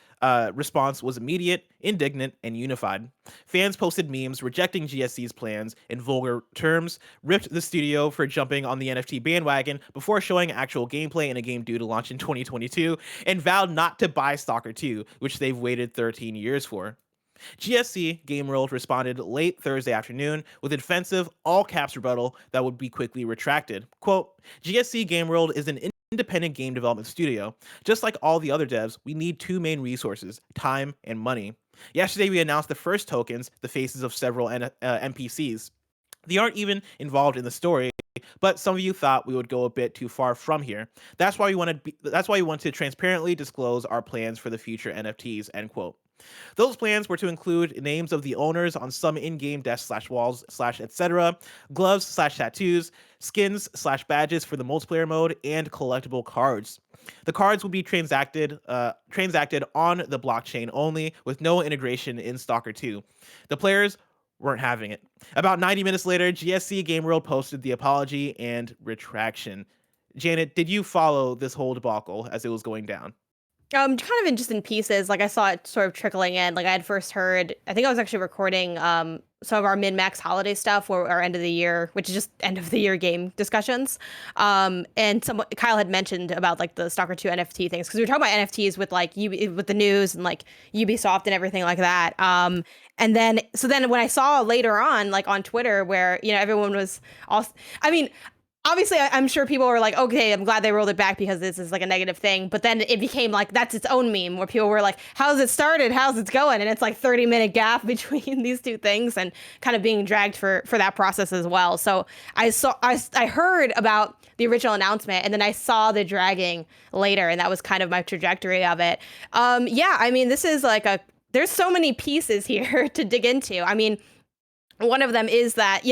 response was immediate, indignant, and unified. Fans posted memes rejecting GSC's plans in vulgar terms, ripped the studio for jumping on the NFT bandwagon before showing actual gameplay in a game due to launch in 2022, and vowed not to buy Stalker 2, which they've waited 13 years for. GSC Game World responded late Thursday afternoon with a defensive, all caps rebuttal that would be quickly retracted. Quote, GSC Game World is an independent game development studio. Just like all the other devs, we need two main resources, time and money. Yesterday, we announced the first tokens, the faces of several NPCs. They aren't even involved in the story, but some of you thought we would go a bit too far from here. That's why we want to transparently disclose our plans for the future NFTs, end quote. Those plans were to include names of the owners on some in-game desks/walls/ etc., gloves/tattoos, skins/badges for the multiplayer mode, and collectible cards. The cards will be transacted on the blockchain only, with no integration in Stalker 2. The players weren't having it. About 90 minutes later, GSC Game World posted the apology and retraction. Janet, did you follow this whole debacle as it was going down? Kind of in just in pieces. Like I saw it sort of trickling in. Like I had first heard, I think I was actually recording some of our min-max holiday stuff, or our end of the year, which is just end of the year game discussions. And Kyle had mentioned about like the Stalker 2 NFT things, because we were talking about NFTs with like with the news and like Ubisoft and everything like that. And then when I saw later on, like on Twitter, where everyone was also, I mean, obviously, I'm sure people were like, okay, I'm glad they rolled it back because this is like a negative thing. But then it became like, that's its own meme where people were like, how's it started? How's it going? And it's like 30-minute gap between these two things, and kind of being dragged for that process as well. So I heard about the original announcement, and then I saw the dragging later, and that was kind of my trajectory of it. Yeah, I mean, this is like there's so many pieces here to dig into. I mean, one of them is that,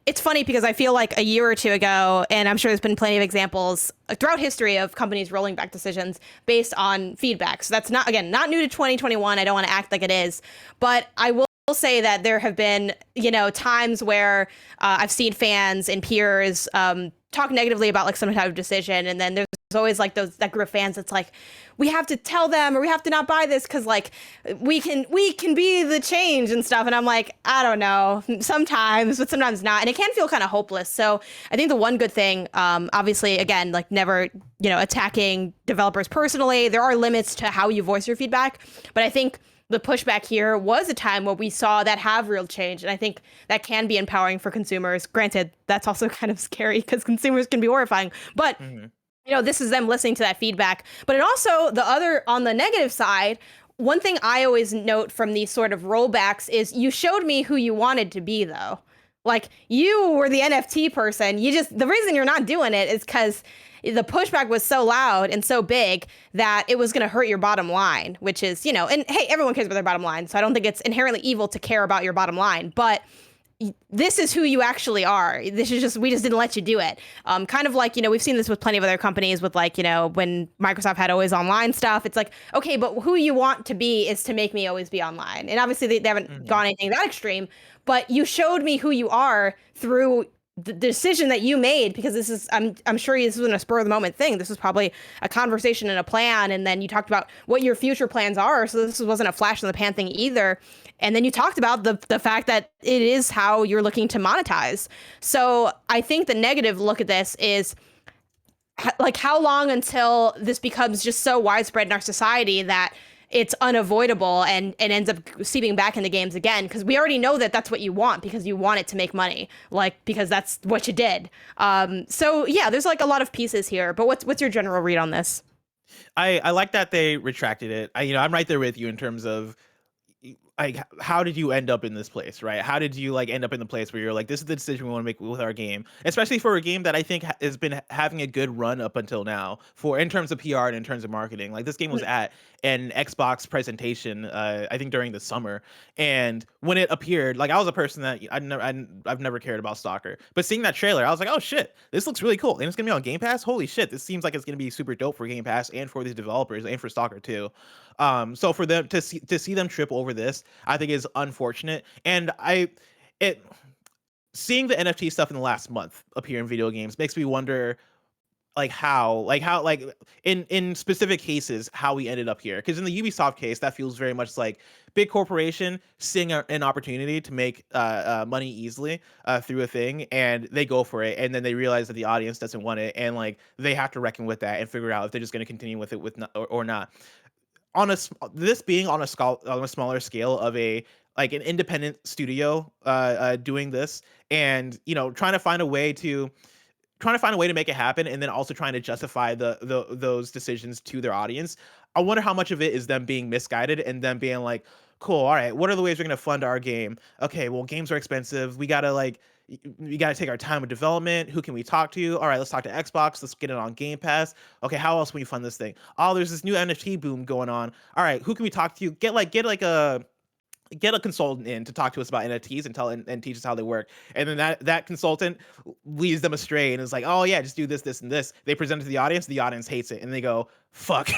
it's funny because I feel like a year or two ago, and I'm sure there's been plenty of examples throughout history of companies rolling back decisions based on feedback. So that's not new to 2021. I don't want to act like it is, but I will say that there have been, times where I've seen fans and peers talk negatively about like some type of decision, and then there's always like that group of fans that's like, we have to tell them, or we have to not buy this because like we can be the change and stuff. And I'm like, I don't know, sometimes, but sometimes not, and it can feel kind of hopeless. So I think the one good thing, obviously, again, like never attacking developers personally, there are limits to how you voice your feedback, but I think the pushback here was a time where we saw that have real change. And I think that can be empowering for consumers. Granted, that's also kind of scary because consumers can be horrifying. But, this is them listening to that feedback. But it also, on the negative side, one thing I always note from these sort of rollbacks is you showed me who you wanted to be, though. Like, you were the NFT person. The reason you're not doing it is because the pushback was so loud and so big that it was going to hurt your bottom line, which is, and hey, everyone cares about their bottom line. So I don't think it's inherently evil to care about your bottom line, but this is who you actually are. We just didn't let you do it. Kind of like, we've seen this with plenty of other companies with like, when Microsoft had always online stuff, it's like, okay, but who you want to be is to make me always be online. And obviously they haven't gone anything that extreme, but you showed me who you are through the decision that you made, because this is, I'm sure this wasn't a spur of the moment thing. This was probably a conversation and a plan. And then you talked about what your future plans are. So this wasn't a flash in the pan thing either. And then you talked about the fact that it is how you're looking to monetize. So I think the negative look at this is like, how long until this becomes just so widespread in our society that it's unavoidable and ends up seeping back into games again, because we already know that that's what you want, because you want it to make money, like, because that's what you did. So yeah, there's like a lot of pieces here, but what's your general read on this? I like that they retracted it. I'm right there with you in terms of like, how did you end up in this place, right? How did you like end up in the place where you're like, this is the decision we want to make with our game, especially for a game that I think has been having a good run up until now in terms of PR and in terms of marketing. Like, this game was at an Xbox presentation, I think during the summer, and when it appeared, like, I was a person that I've never cared about Stalker, but seeing that trailer, I was like, oh shit, this looks really cool, and it's gonna be on Game Pass. Holy shit, this seems like it's gonna be super dope for Game Pass and for these developers and for Stalker 2. So for them to see them trip over this, I think is unfortunate. And seeing the NFT stuff in the last month appear in video games makes me wonder how in specific cases how we ended up here. Because in the Ubisoft case, that feels very much like big corporation seeing an opportunity to make money easily through a thing, and they go for it, and then they realize that the audience doesn't want it, and like they have to reckon with that and figure out if they're just going to continue with it or not. This being on a smaller scale of an independent studio doing this, and trying to find a way to make it happen, and then also trying to justify those decisions to their audience. I wonder how much of it is them being misguided and them being like, cool, all right, what are the ways we're going to fund our game? Okay, well, games are expensive, we gotta take our time with development. Who can we talk to? All right, let's talk to Xbox. Let's get it on Game Pass. Okay, how else can we fund this thing? Oh, there's this new NFT boom going on. All right, who can we talk to? Get a consultant in to talk to us about NFTs and teach us how they work. And then that consultant leads them astray and is like, oh yeah, just do this, this, and this. They present it to the audience hates it, and they go, fuck,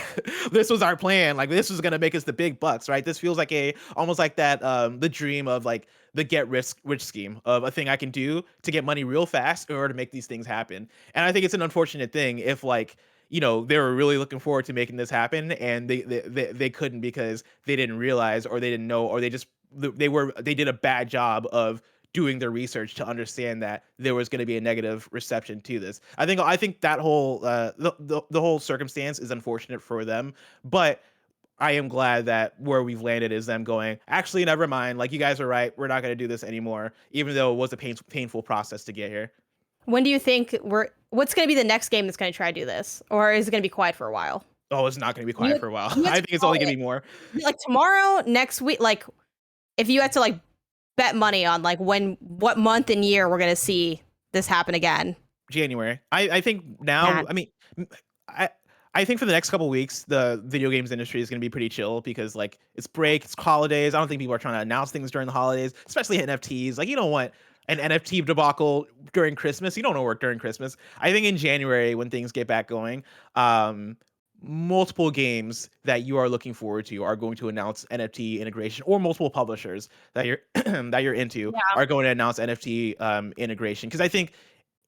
this was our plan. Like, this was gonna make us the big bucks, right? This feels like almost like that the dream of like the get rich scheme of a thing I can do to get money real fast in order to make these things happen. And I think it's an unfortunate thing if they were really looking forward to making this happen, and they couldn't because they didn't realize, or they didn't know, or they just they did a bad job of doing their research to understand that there was going to be a negative reception to this. I think that whole the whole circumstance is unfortunate for them, but I am glad that where we've landed is them going, actually, never mind. Like, you guys are right. We're not going to do this anymore, even though it was a painful process to get here. When do you think what's going to be the next game that's going to try to do this? Or is it going to be quiet for a while? Oh, it's not going to be quiet for a while. You have I to think it's call only going to it. be more. Like tomorrow, next week, like if you had to like bet money on like what month and year we're going to see this happen again. January. I think now, Yeah. I mean, I, I think for the next couple weeks, the video games industry is going to be pretty chill because like it's break, it's holidays. I don't think people are trying to announce things during the holidays, especially NFTs. Like, you don't want an NFT debacle during Christmas. You don't want to work during Christmas. I think in January, when things get back going, multiple games that you are looking forward to are going to announce NFT integration, or multiple publishers that you're that you're into Yeah. are going to announce NFT integration, because I think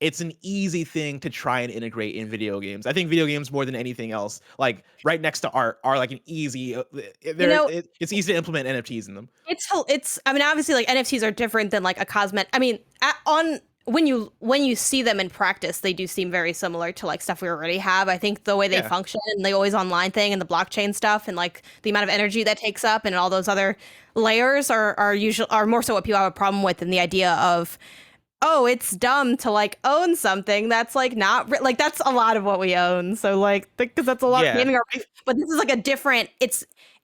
it's an easy thing to try and integrate in video games. I think video games, more than anything else, like right next to art, are like an easy. It's easy to implement NFTs in them. It's. I mean, obviously, like NFTs are different than like a cosmetic. I mean, when you see them in practice, they do seem very similar to like stuff we already have. I think the way they function and the always online thing and the blockchain stuff and like the amount of energy that takes up and all those other layers are more so what people have a problem with than the idea of, oh, it's dumb to like own something that's like not like that's a lot of what we own. So like because that's a lot of gaming. But this is like a different.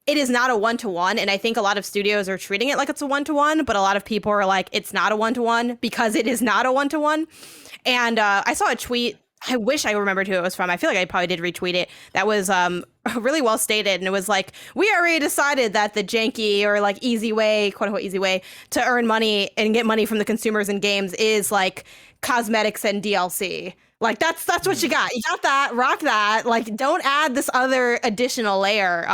It is not a one-to-one, and I think a lot of studios are treating it like it's a one-to-one, but a lot of people are like, it's not a one-to-one because it is not a one-to-one. And I saw a tweet. I wish I remembered who it was from. I feel like I probably did retweet it. That was really well stated, and it was like, we already decided that the janky or like easy way, quote unquote easy way, to earn money and get money from the consumers in games is like cosmetics and DLC. Like that's what you got. You got that. Rock that. Like, don't add this other additional layer.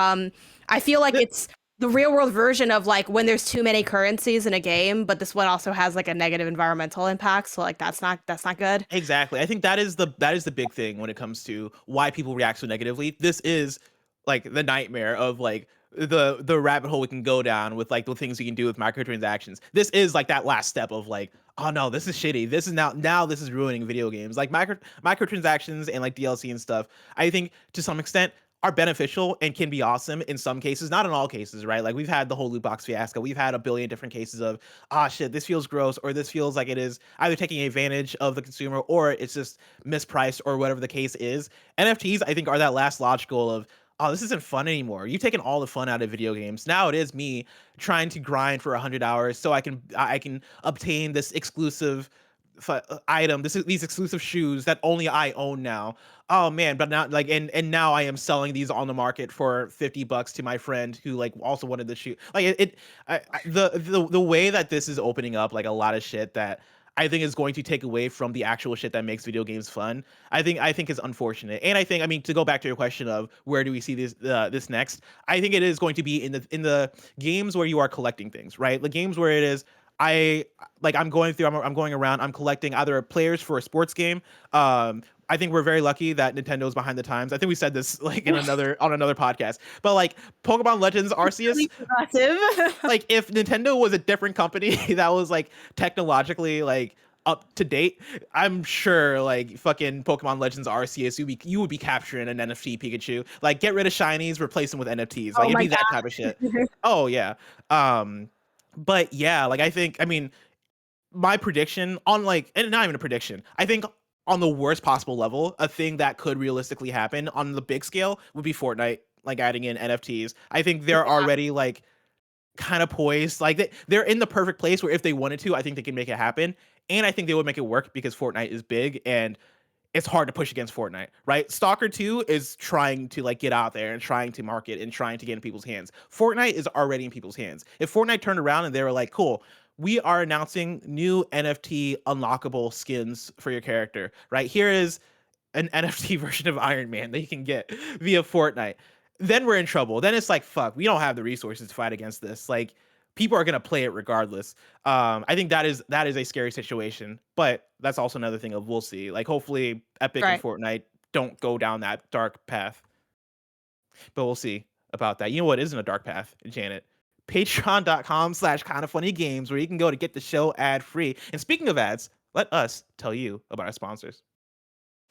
I feel like it's the real world version of like when there's too many currencies in a game, but this one also has like a negative environmental impact. So like that's not good. Exactly. I think that is the big thing when it comes to why people react so negatively. This is like the nightmare of like the rabbit hole we can go down with like the things we can do with microtransactions. This is like that last step of like, oh no, this is shitty. This is now this is ruining video games. Like microtransactions and like DLC and stuff, I think to some extent are beneficial and can be awesome in some cases, not in all cases, right? Like we've had the whole loot box fiasco. We've had a billion different cases of, shit, this feels gross, or this feels like it is either taking advantage of the consumer or it's just mispriced, or whatever the case is. NFTs, I think, are that last logical of, oh, this isn't fun anymore. You've taken all the fun out of video games. Now it is me trying to grind for 100 hours so I can obtain this exclusive item, these exclusive shoes that only I own now. Oh man, but now like and now I am selling these on the market for $50 to my friend who like also wanted the shoe. Like the way that this is opening up like a lot of shit that I think is going to take away from the actual shit that makes video games fun. I think is unfortunate. And I mean, to go back to your question of where do we see this next, I think it is going to be in the games where you are collecting things, right? The games where it is, I'm going around, I'm collecting either players for a sports game. I think we're very lucky that Nintendo's behind the times. I think we said this like on another podcast, but like Pokemon Legends Arceus, Really progressive. like if Nintendo was a different company that was like technologically like up to date, I'm sure like fucking Pokemon Legends Arceus, you would be capturing an NFT Pikachu. Like, get rid of shinies, replace them with NFTs. Like, it'd be that type of shit. Oh yeah. But yeah, like I mean, my prediction on like, and not even a prediction, I think on the worst possible level, a thing that could realistically happen on the big scale would be Fortnite, like adding in NFTs. I think they're already like kind of poised, like they're in the perfect place where if they wanted to, I think they can make it happen. And I think they would make it work because Fortnite is big and it's hard to push against Fortnite, right? Stalker 2 is trying to like get out there and trying to market and trying to get in people's hands. Fortnite is already in people's hands. If Fortnite turned around and they were like, cool, we are announcing new NFT unlockable skins for your character, right? Here is an NFT version of Iron Man that you can get via Fortnite. Then we're in trouble. Then it's like, fuck, we don't have the resources to fight against this. Like, people are gonna play it regardless. I think that is a scary situation, but that's also another thing of we'll see. Like, hopefully Epic and Fortnite don't go down that dark path, but we'll see about that. You know what isn't a dark path, Janet? patreon.com/kindafunnygames, where you can go to get the show ad free. And speaking of ads, let us tell you about our sponsors.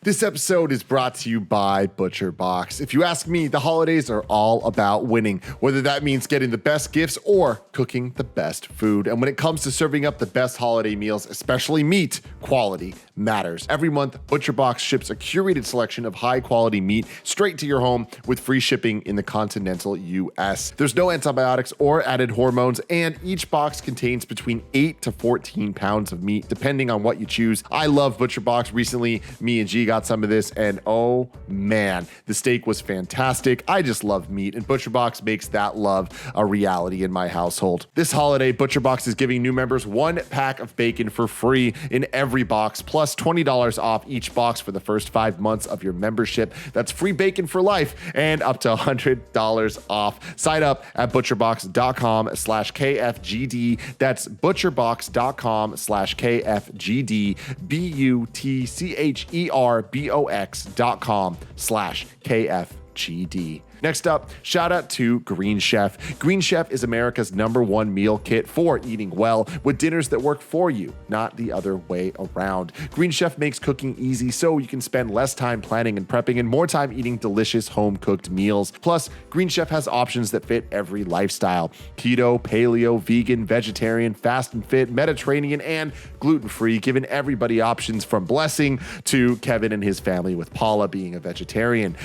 This episode is brought to you by ButcherBox. If you ask me, the holidays are all about winning, whether that means getting the best gifts or cooking the best food. And when it comes to serving up the best holiday meals, especially meat, quality matters. Every month, ButcherBox ships a curated selection of high-quality meat straight to your home with free shipping in the continental US. There's no antibiotics or added hormones, and each box contains between 8 to 14 pounds of meat, depending on what you choose. I love ButcherBox. Recently, me and G got some of this, and oh man, the steak was fantastic. I just love meat, and ButcherBox makes that love a reality in my household. This holiday, ButcherBox is giving new members 1 pack of bacon for free in every box, plus $20 off each box for the first 5 months of your membership. That's free bacon for life and up to $100 off. Sign up at butcherbox.com/KFGD. That's butcherbox.com/KFGD. butcherbox.com/KFGD. Next up, shout out to Green Chef. Green Chef is America's #1 meal kit for eating well, with dinners that work for you, not the other way around. Green Chef makes cooking easy so you can spend less time planning and prepping and more time eating delicious home-cooked meals. Plus, Green Chef has options that fit every lifestyle: keto, paleo, vegan, vegetarian, fast and fit, Mediterranean, and gluten-free, giving everybody options from Blessing to Kevin and his family, with Paula being a vegetarian.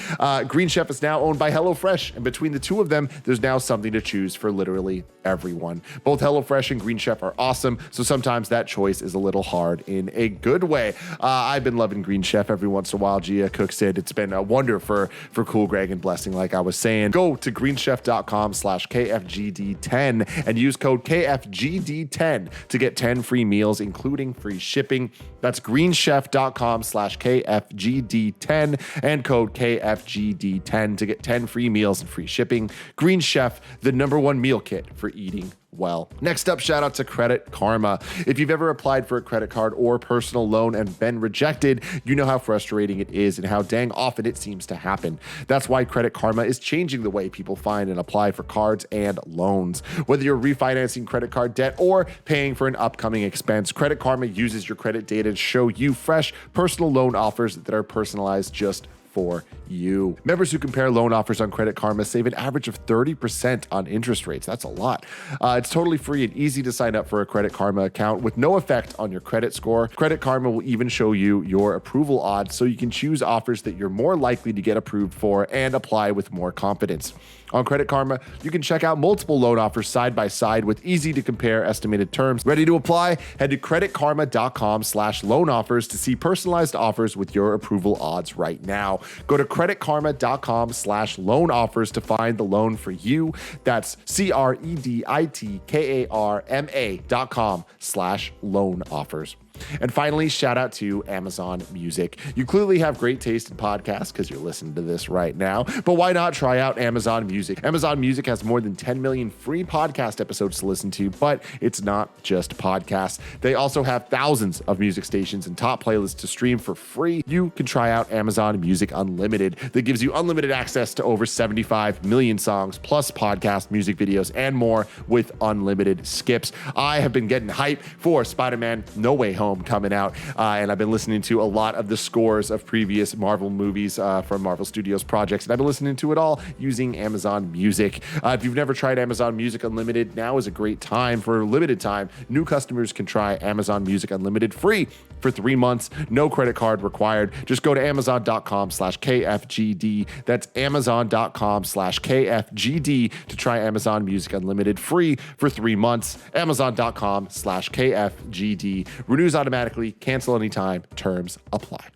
Green Chef is now owned by HelloFresh, and between the two of them, there's now something to choose for literally everyone. Both HelloFresh and Green Chef are awesome, so sometimes that choice is a little hard in a good way. I've been loving Green Chef. Every once in a while, Gia cooks it. It's been a wonder for Cool Greg and Blessing, like I was saying. Go to greenchef.com/KFGD10 and use code KFGD10 to get 10 free meals, including free shipping. That's greenchef.com/KFGD10 and code KFGD10 to get 10 free meals and free shipping. Green Chef, the #1 meal kit for eating well. Next up, shout out to Credit Karma. If you've ever applied for a credit card or personal loan and been rejected, you know how frustrating it is and how dang often it seems to happen. That's why Credit Karma is changing the way people find and apply for cards and loans. Whether you're refinancing credit card debt or paying for an upcoming expense, Credit Karma uses your credit data to show you fresh personal loan offers that are personalized just for you. Members who compare loan offers on Credit Karma save an average of 30% on interest rates. That's a lot. It's totally free and easy to sign up for a Credit Karma account with no effect on your credit score. Credit Karma will even show you your approval odds so you can choose offers that you're more likely to get approved for and apply with more confidence. On Credit Karma, you can check out multiple loan offers side by side with easy to compare estimated terms. Ready to apply? Head to creditkarma.com/loan offers to see personalized offers with your approval odds right now. Go to creditkarma.com/loan offers to find the loan for you. That's creditkarma.com/loan offers. And finally, shout out to Amazon Music. You clearly have great taste in podcasts because you're listening to this right now, but why not try out Amazon Music? Amazon Music has more than 10 million free podcast episodes to listen to, but it's not just podcasts. They also have thousands of music stations and top playlists to stream for free. You can try out Amazon Music Unlimited that gives you unlimited access to over 75 million songs, plus podcast, music videos, and more with unlimited skips. I have been getting hype for Spider-Man No Way Home coming out, and I've been listening to a lot of the scores of previous Marvel movies from Marvel Studios projects, and I've been listening to it all using Amazon Music. If you've never tried Amazon Music Unlimited, now is a great time. For a limited time, new customers can try Amazon Music Unlimited free for 3 months, no credit card required. Just go to amazon.com/KFGD. That's amazon.com/KFGD to try Amazon Music Unlimited free for 3 months. Amazon.com/KFGD. Renews automatically, cancel anytime, terms apply.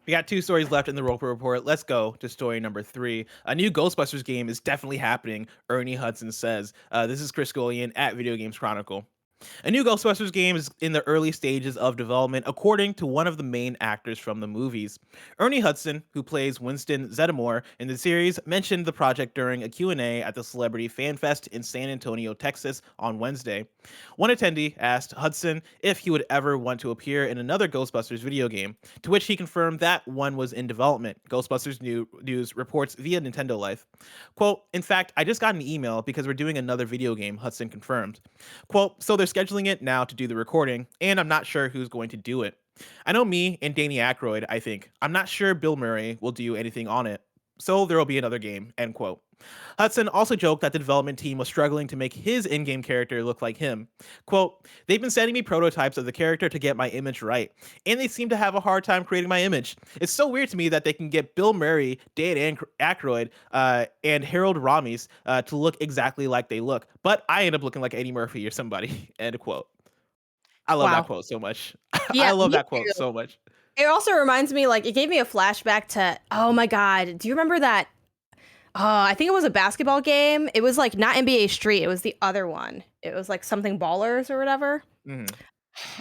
We got 2 stories left in the Roper Report. Let's go to story number 3. A new Ghostbusters game is definitely happening, Ernie Hudson says. This is Chris Scullion at Video Games Chronicle. A new Ghostbusters game is in the early stages of development, according to one of the main actors from the movies. Ernie Hudson, who plays Winston Zeddemore in the series, mentioned the project during a Q&A at the Celebrity Fan Fest in San Antonio, Texas on Wednesday. One attendee asked Hudson if he would ever want to appear in another Ghostbusters video game, to which he confirmed that one was in development. Ghostbusters News reports via Nintendo Life. Quote, "In fact, I just got an email because we're doing another video game," Hudson confirmed. Quote, "So they're scheduling it now to do the recording, and I'm not sure who's going to do it. I know me and Danny Aykroyd, I think. I'm not sure Bill Murray will do anything on it. So there will be another game," end quote. Hudson also joked that the development team was struggling to make his in-game character look like him. Quote, "They've been sending me prototypes of the character to get my image right, and they seem to have a hard time creating my image. It's so weird to me that they can get Bill Murray, Dan Aykroyd, and Harold Ramis to look exactly like they look, but I end up looking like Eddie Murphy or somebody," end quote. I love that Wow. quote so much. Yeah, I love me that quote too. so much. It also reminds me, like, it gave me a flashback to, oh my God, do you remember that? I think it was a basketball game. It was like not NBA Street. It was the other one. It was like something Ballers or whatever. Mhm.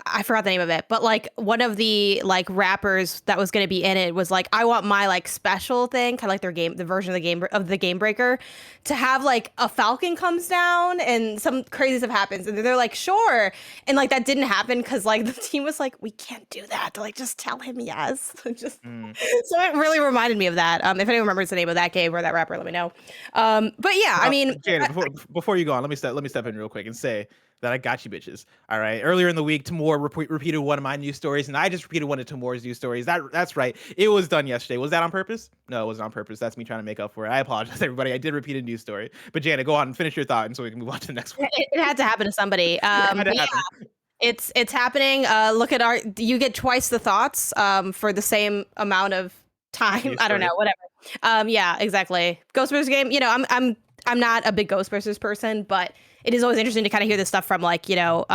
I forgot the name of it, but like one of the like rappers that was going to be in it was like, I want my like special thing, kind of like their game, the version of the Game Breaker, to have like a falcon comes down and some crazy stuff happens, and they're like, sure, and like that didn't happen because like the team was like, we can't do that. Like, just tell him yes. Just so it really reminded me of that. If anyone remembers the name of that game or that rapper, let me know. But yeah, I mean, Janet, before you go on, let me step in real quick and say that I got you bitches. All right. Earlier in the week, Timur repeated one of my news stories, and I just repeated one of Timur's news stories. That's right. It was done yesterday. Was that on purpose? No, it wasn't on purpose. That's me trying to make up for it. I apologize, everybody. I did repeat a news story. But Janet, go on and finish your thought, and so we can move on to the next one. it had to happen to somebody. It had to But yeah, happen. it's happening. Look at you get twice the thoughts for the same amount of time. News I don't story. know, whatever. Yeah, exactly. Ghostbusters game. You know, I'm not a big Ghostbusters person, but it is always interesting to kind of hear this stuff from like, you know,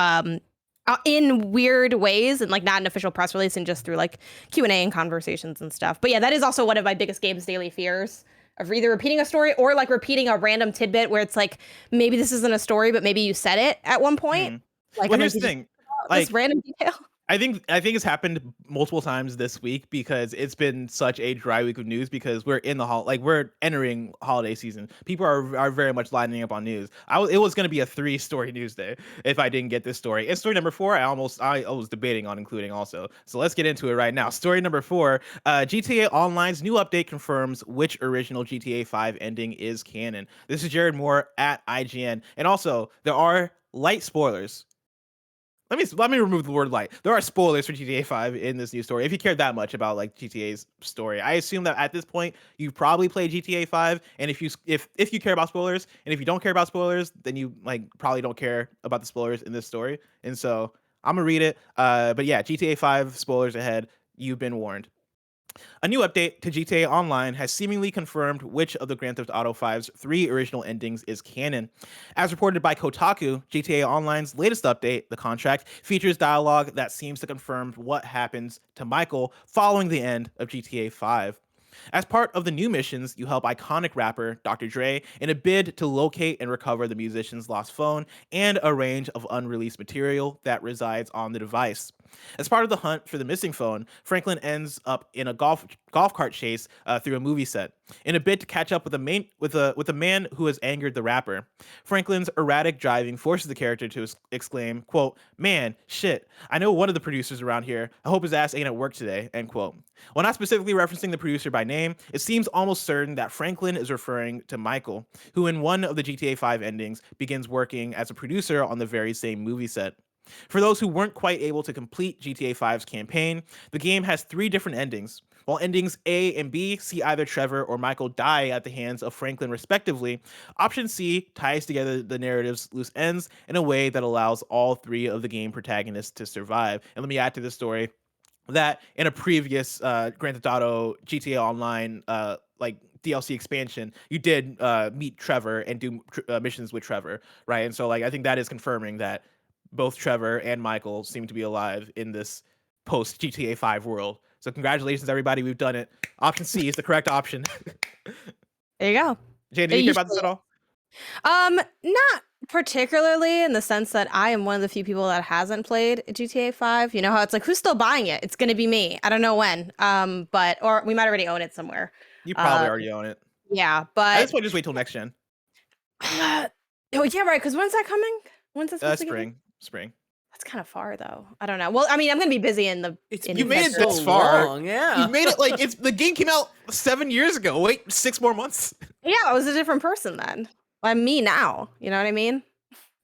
in weird ways and like not an official press release and just through like Q&A and conversations and stuff. But yeah, that is also one of my biggest games daily fears of either repeating a story or like repeating a random tidbit where it's like, maybe this isn't a story, but maybe you said it at one point. Like, Well, I'm here's like, the "Did you thing. talk about this random detail?" I think it's happened multiple times this week because it's been such a dry week of news because we're in the we're entering holiday season. People are very much lining up on news. It was going to be a 3-story news day if I didn't get this story. And story number 4, I was debating on including also. So let's get into it right now. Story number 4, GTA Online's new update confirms which original GTA 5 ending is canon. This is Jared Moore at IGN. And also, there are light spoilers. Let me remove the word light. There are spoilers for GTA 5 in this new story. If you care that much about like GTA's story, I assume that at this point you've probably played GTA 5, and if you care about spoilers, and if you don't care about spoilers, then you like probably don't care about the spoilers in this story. And so I'm gonna read it. But yeah, GTA 5 spoilers ahead. You've been warned. A new update to GTA Online has seemingly confirmed which of the Grand Theft Auto 5's 3 original endings is canon. As reported by Kotaku, GTA Online's latest update, The Contract, features dialogue that seems to confirm what happens to Michael following the end of GTA 5. As part of the new missions, you help iconic rapper Dr. Dre in a bid to locate and recover the musician's lost phone and a range of unreleased material that resides on the device. As part of the hunt for the missing phone, Franklin ends up in a golf cart chase through a movie set in a bid to catch up with a man who has angered the rapper. Franklin's erratic driving forces the character to exclaim, quote, "Man, shit, I know one of the producers around here. I hope his ass ain't at work today," end quote. While not specifically referencing the producer by name, it seems almost certain that Franklin is referring to Michael, who in one of the GTA 5 endings begins working as a producer on the very same movie set. For those who weren't quite able to complete GTA 5's campaign, the game has 3 different endings. While endings A and B see either Trevor or Michael die at the hands of Franklin respectively, option C ties together the narrative's loose ends in a way that allows all 3 of the game protagonists to survive. And let me add to this story that in a previous Grand Theft Auto GTA Online DLC expansion, you did meet Trevor and do missions with Trevor, right? And so like I think that is confirming that both Trevor and Michael seem to be alive in this post GTA 5 world. So congratulations, everybody. We've done it. Option C is the correct option. There you go. Jane, do you care about this at all? particularly in the sense that I am one of the few people that hasn't played GTA 5. You know how it's like, who's still buying it? It's gonna be me. I don't know when. But or we might already own it somewhere. You probably Uh, already own it. yeah, At but this point, just wait till next gen. oh yeah, right. Because when's that coming? When's that supposed to get? Spring. That's kind of far though. I don't know. Well, I mean, I'm gonna be busy in the. You made it so this far. long, yeah. You made it like it's the game came out 7 years ago. Wait 6 more months. Yeah, I was a different person then. I'm me now. You know what I mean?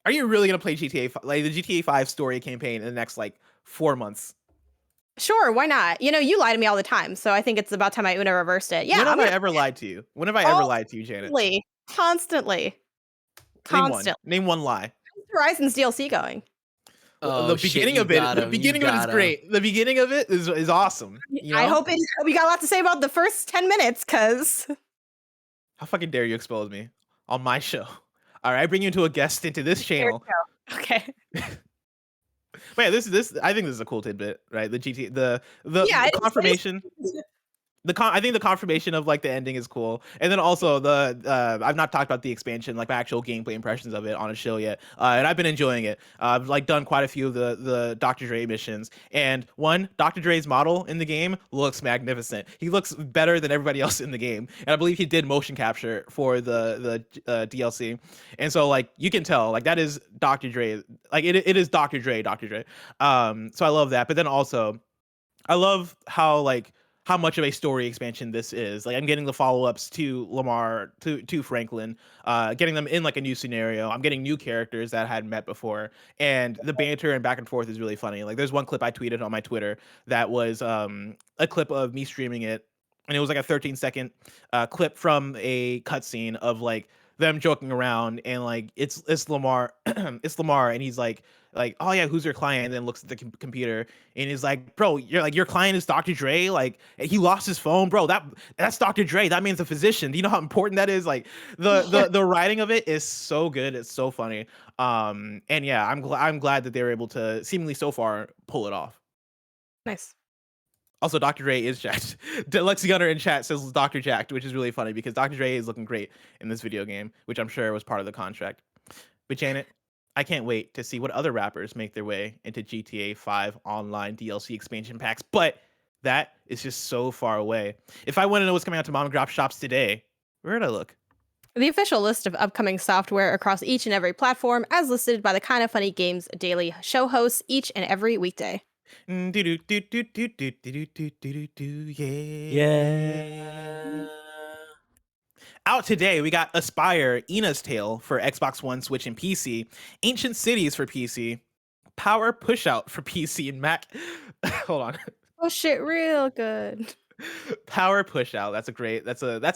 Are you really gonna play like the GTA 5 story campaign in the next like 4 months? Sure, why not? You know, you lie to me all the time, so I think it's about time I Una reversed it. Yeah, When have I'm I ever lied to you? When have I ever lied to you, Janet? constantly. Name one lie. Horizon's DLC going. The beginning of it is great. The beginning of it is awesome. You know? I hope we got a lot to say about the first 10 minutes, because How fucking dare you expose me on my show? All right, I bring you into a guest into this channel. Okay. Wait, this I think this is a cool tidbit, right? The GT the Yeah, confirmation. I think the confirmation of like the ending is cool, and then also the I've not talked about the expansion, like my actual gameplay impressions of it on a show yet, and I've been enjoying it. I've like done quite a few of the Dr. Dre missions, and Dr. Dre's model in the game looks magnificent. He looks better than everybody else in the game, and I believe he did motion capture for the DLC, and so like you can tell like that is Dr. Dre, like it is Dr. Dre. So I love that, but then also I love how much of a story expansion this is. Like I'm getting the follow-ups to Lamar, to Franklin, getting them in like a new scenario. I'm getting new characters that I hadn't met before, and the banter and back and forth is really funny. Like there's one clip I tweeted on my Twitter that was a clip of me streaming it, and it was like a 13-second clip from a cutscene of like them joking around, and like it's Lamar, it's Lamar, and he's like, oh yeah, who's your client? And then looks at the computer and he's like, bro, you're like, your client is Dr. Dre. Like he lost his phone, bro. That's Dr. Dre. That means a physician. Do you know how important that is? Like the writing of it is so good. It's so funny. And yeah, I'm glad that they were able to seemingly so far pull it off. Nice. Also, Dr. Dre is jacked. Lexi Gunner in chat says Dr. Jacked, which is really funny because Dr. Dre is looking great in this video game, which I'm sure was part of the contract. But Janet, I can't wait to see what other rappers make their way into GTA 5 online DLC expansion packs, but that is just so far away. If I want to know what's coming out to mom and pop shops today, where would I look? The official list of upcoming software across each and every platform, as listed by the Kind of Funny Games daily show hosts each and every weekday. Yeah. Out today, we got Aspire, Ina's Tale for Xbox One, Switch, and PC, Ancient Cities for PC, Power Pushout for PC and Mac. Hold on. Oh shit, real good. Power Pushout. That's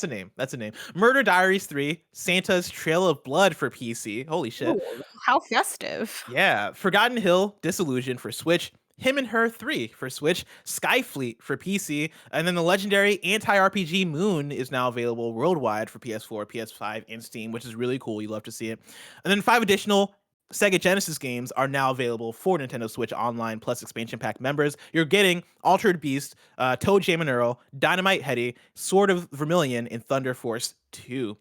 a name. That's a name. Murder Diaries 3, Santa's Trail of Blood for PC. Holy shit. Ooh, how festive. Yeah. Forgotten Hill, Disillusion for Switch, Him and Her 3 for Switch, Skyfleet for PC, and then the legendary anti-RPG Moon is now available worldwide for PS4, PS5, and Steam, which is really cool. You love to see it. And then 5 additional Sega Genesis games are now available for Nintendo Switch Online Plus expansion pack members. You're getting Altered Beast, Toe Jam and Earl, Dynamite Heady, Sword of Vermilion, and Thunder Force 2.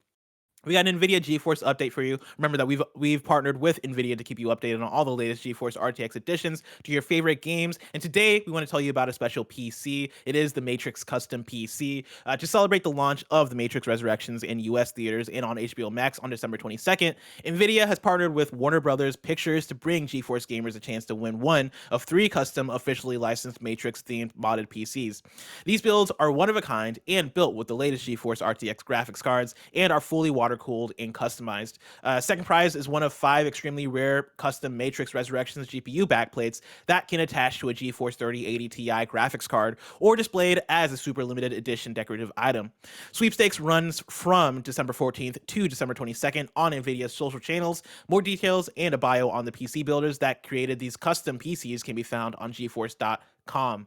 We got an NVIDIA GeForce update for you. Remember that we've partnered with NVIDIA to keep you updated on all the latest GeForce RTX additions to your favorite games. And today, we want to tell you about a special PC. It is the Matrix Custom PC. To celebrate the launch of The Matrix Resurrections in US theaters and on HBO Max on December 22nd, NVIDIA has partnered with Warner Brothers Pictures to bring GeForce gamers a chance to win one of 3 custom officially licensed Matrix-themed modded PCs. These builds are one of a kind and built with the latest GeForce RTX graphics cards and are fully water-cooled and customized. Second prize is one of 5 extremely rare custom Matrix Resurrections GPU backplates that can attach to a GeForce 3080 Ti graphics card or displayed as a super limited edition decorative item. Sweepstakes runs from December 14th to December 22nd on NVIDIA's social channels. More details and a bio on the PC builders that created these custom PCs can be found on GeForce.com.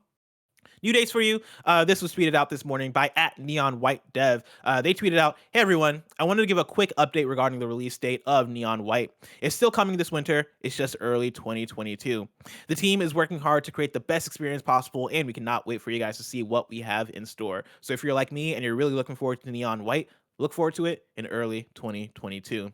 New dates for you. This was tweeted out this morning by @NeonWhiteDev. They tweeted out, "Hey everyone, I wanted to give a quick update regarding the release date of Neon White. It's still coming this winter. It's just early 2022. The team is working hard to create the best experience possible, and we cannot wait for you guys to see what we have in store. So if you're like me and you're really looking forward to Neon White, look forward to it in early 2022.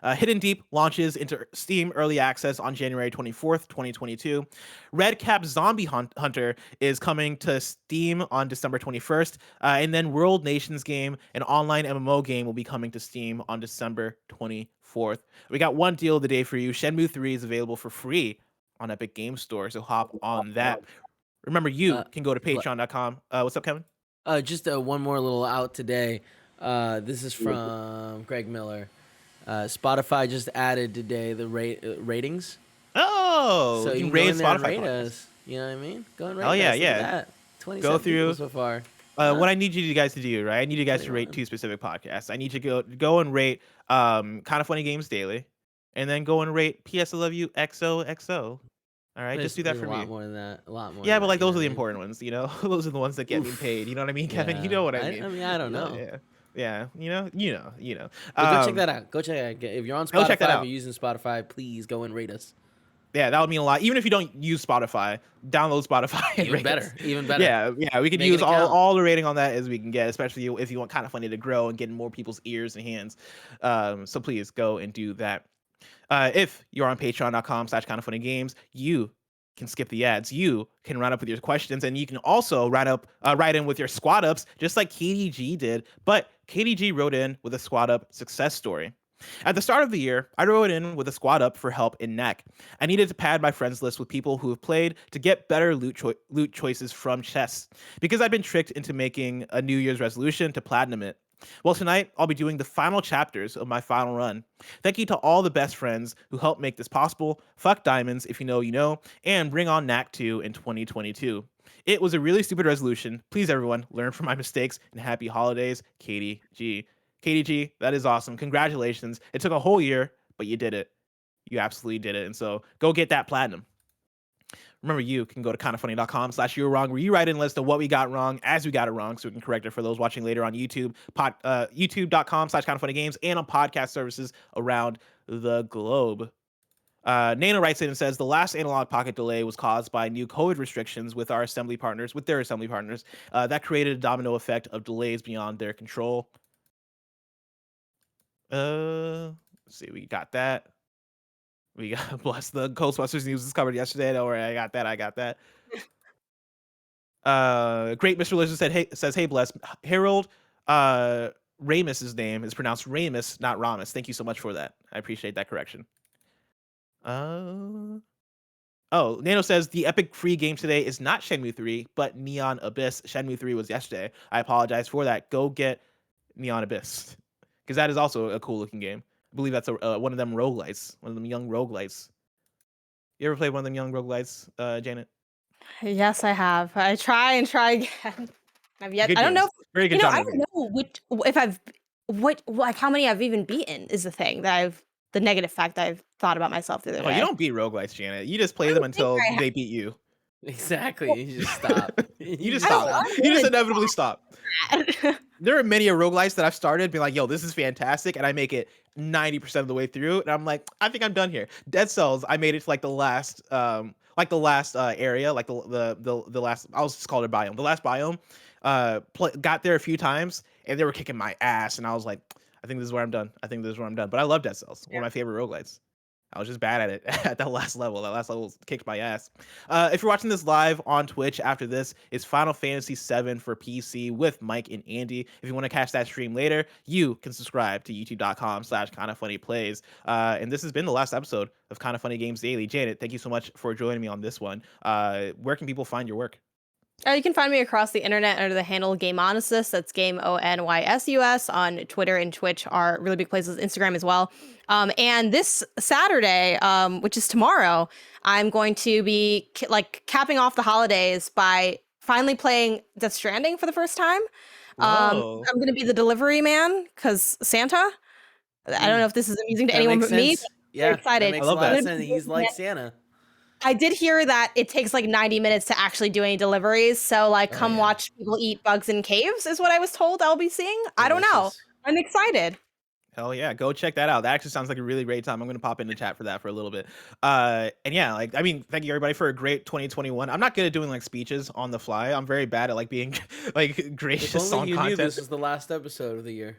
Hidden Deep launches into Steam Early Access on January 24th, 2022. Red Cap Zombie Hunter is coming to Steam on December 21st. And then World Nations Game, an online MMO game, will be coming to Steam on December 24th. We got one deal of the day for you. Shenmue 3 is available for free on Epic Game Store, so hop on that. Remember, you can go to patreon.com. What's up, Kevin? Just one more little out today. This is from Greg Miller. Spotify just added today the ratings. Oh, So you can can rate go in there and Spotify rate podcast. us. You know what I mean? Go and rate Oh, us. yeah, Look yeah. at that. 27 Go through people so far. What I need you guys to do, right? I need you guys to rate 2 specific podcasts. I need you to go and rate Kind of Funny Games Daily, and then go and rate PS I Love You XOXO. All right, just do that for a me. lot more than that. A lot more. Yeah, than but that, like you know those are the what I mean? important ones, you know. Those are the ones that get me paid. You know what I mean, Kevin? You know what I mean. I mean, I don't know. Yeah. You know. But go check that out. Go check it out. If you're on Go check that Spotify, if out. you're using Spotify, please go and rate us. Yeah, that would mean a lot. Even if you don't use Spotify, download Spotify. And Even rate better. us. Even better. Yeah, we can Make an use account. all the rating on that as we can get, especially if you want Kind of Funny to grow and get in more people's ears and hands. So please go and do that. If you're on patreon.com/kindoffunnygames, you can skip the ads. You can run up with your questions, and you can also write in with your squad ups, just like KDG did. But KDG wrote in with a squad up success story. At the start of the year, I wrote in with a squad up for help in NAC. I needed to pad my friends list with people who have played to get better loot choices from chests, because I've been tricked into making a New Year's resolution to platinum it. Well, tonight, I'll be doing the final chapters of my final run. Thank you to all the best friends who helped make this possible. Fuck diamonds, if you know, you know, and bring on NAC 2 in 2022. It was a really stupid resolution. Please, everyone, learn from my mistakes, and happy holidays, KDG. KDG, that is awesome. Congratulations. It took a whole year, but you did it. You absolutely did it. And so go get that platinum. Remember, you can go to kindoffunny.com/you're-wrong, where you write in a list of what we got wrong as we got it wrong, so we can correct it for those watching later on YouTube, youtube.com/kindoffunnygames, and on podcast services around the globe. Nano writes in and says, the last Analog Pocket delay was caused by new COVID restrictions with their assembly partners. That created a domino effect of delays beyond their control. Let's see, we got that. We got bless the Ghostbusters news was covered yesterday. Don't worry, I got that. Great Mr. Lizard says, hey, bless Harold. Ramus's name is pronounced Ramus, not Ramus. Thank you so much for that. I appreciate that correction. Oh, Nano says the epic free game today is not Shenmue 3, but Neon Abyss. Shenmue 3 was yesterday. I apologize for that. Go get Neon Abyss, because that is also a cool looking game. I believe that's one of them roguelites, one of them young roguelites. You ever played one of them young roguelites, Janet? Yes, I have. I try again. I've yet. Good I don't know. games. Very good I genre don't games. know if I've like how many I've even beaten is the thing that the negative fact that I've thought about myself the other Oh, day. you don't beat roguelites, Janet. You just play them until they beat you. Exactly. You just stop. You just I don't stop. want You just to. inevitably stop. There are many roguelites that I've started being like, yo, this is fantastic, and I make it 90% of the way through, and I'm like, I think I'm done here. Dead Cells, I made it to like the last area, like the last, I'll just call it a biome. The last biome, got there a few times, and they were kicking my ass, and I was like, I think this is where I'm done. But I love Dead Cells, one of my favorite roguelites. I was just bad at it at that last level. That last level kicked my ass. If you're watching this live on Twitch after this, it's Final Fantasy VII for PC with Mike and Andy. If you want to catch that stream later, you can subscribe to youtube.com/kindoffunnyplays. And this has been the last episode of Kind of Funny Games Daily. Janet, thank you so much for joining me on this one. Where can people find your work? You can find me across the internet under the handle Game Onysus. That's Game ONYSUS on Twitter and Twitch are really big places. Instagram as well. And this Saturday, which is tomorrow, I'm going to be capping off the holidays by finally playing Death Stranding for the first time. Whoa. I'm going to be the delivery man because Santa. I don't know if this is amusing to anyone but me. Yeah, excited. That makes I love a lot of that. sense. He's like Santa. I did hear that it takes like 90 minutes to actually do any deliveries. So come watch people eat bugs in caves is what I was told I'll be seeing. I don't know. Delicious. I'm excited. Hell yeah, go check that out. That actually sounds like a really great time. I'm going to pop into chat for that for a little bit. And yeah, thank you everybody for a great 2021. I'm not good at doing speeches on the fly. I'm very bad at being gracious If only on you content. knew this was the last episode of the year.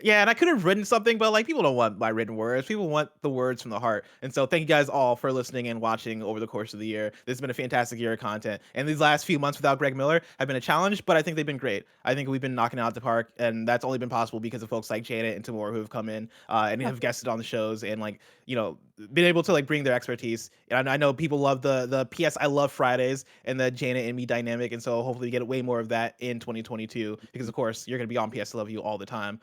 Yeah, and I could have written something, but like people don't want my written words. People want the words from the heart. And so thank you guys all for listening and watching over the course of the year. This has been a fantastic year of content. And these last few months without Greg Miller have been a challenge, but I think they've been great. I think we've been knocking it out the park, and that's only been possible because of folks like Janet and Timur who have come in and have guested on the shows and like, you know, been able to like bring their expertise. And I know people love the PS I Love Fridays and the Janet and me dynamic, and so hopefully we get way more of that in 2022 because of course you're gonna be on PS I Love You all the time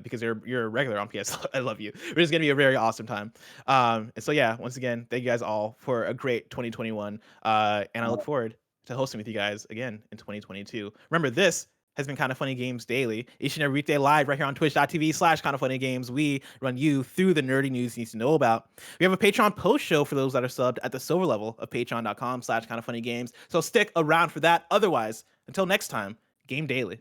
because you're a regular on PS I Love You. It's gonna be a very awesome time. And so yeah, once again, thank you guys all for a great 2021, and I look forward to hosting with you guys again in 2022. Remember, this has been Kind of Funny Games Daily, each and every weekday live right here on twitch.tv/kindoffunnygames. We run you through the nerdy news you need to know about. We have a Patreon post show for those that are subbed at the silver level of patreon.com/kindoffunnygames. So stick around for that. Otherwise, until next time, game daily.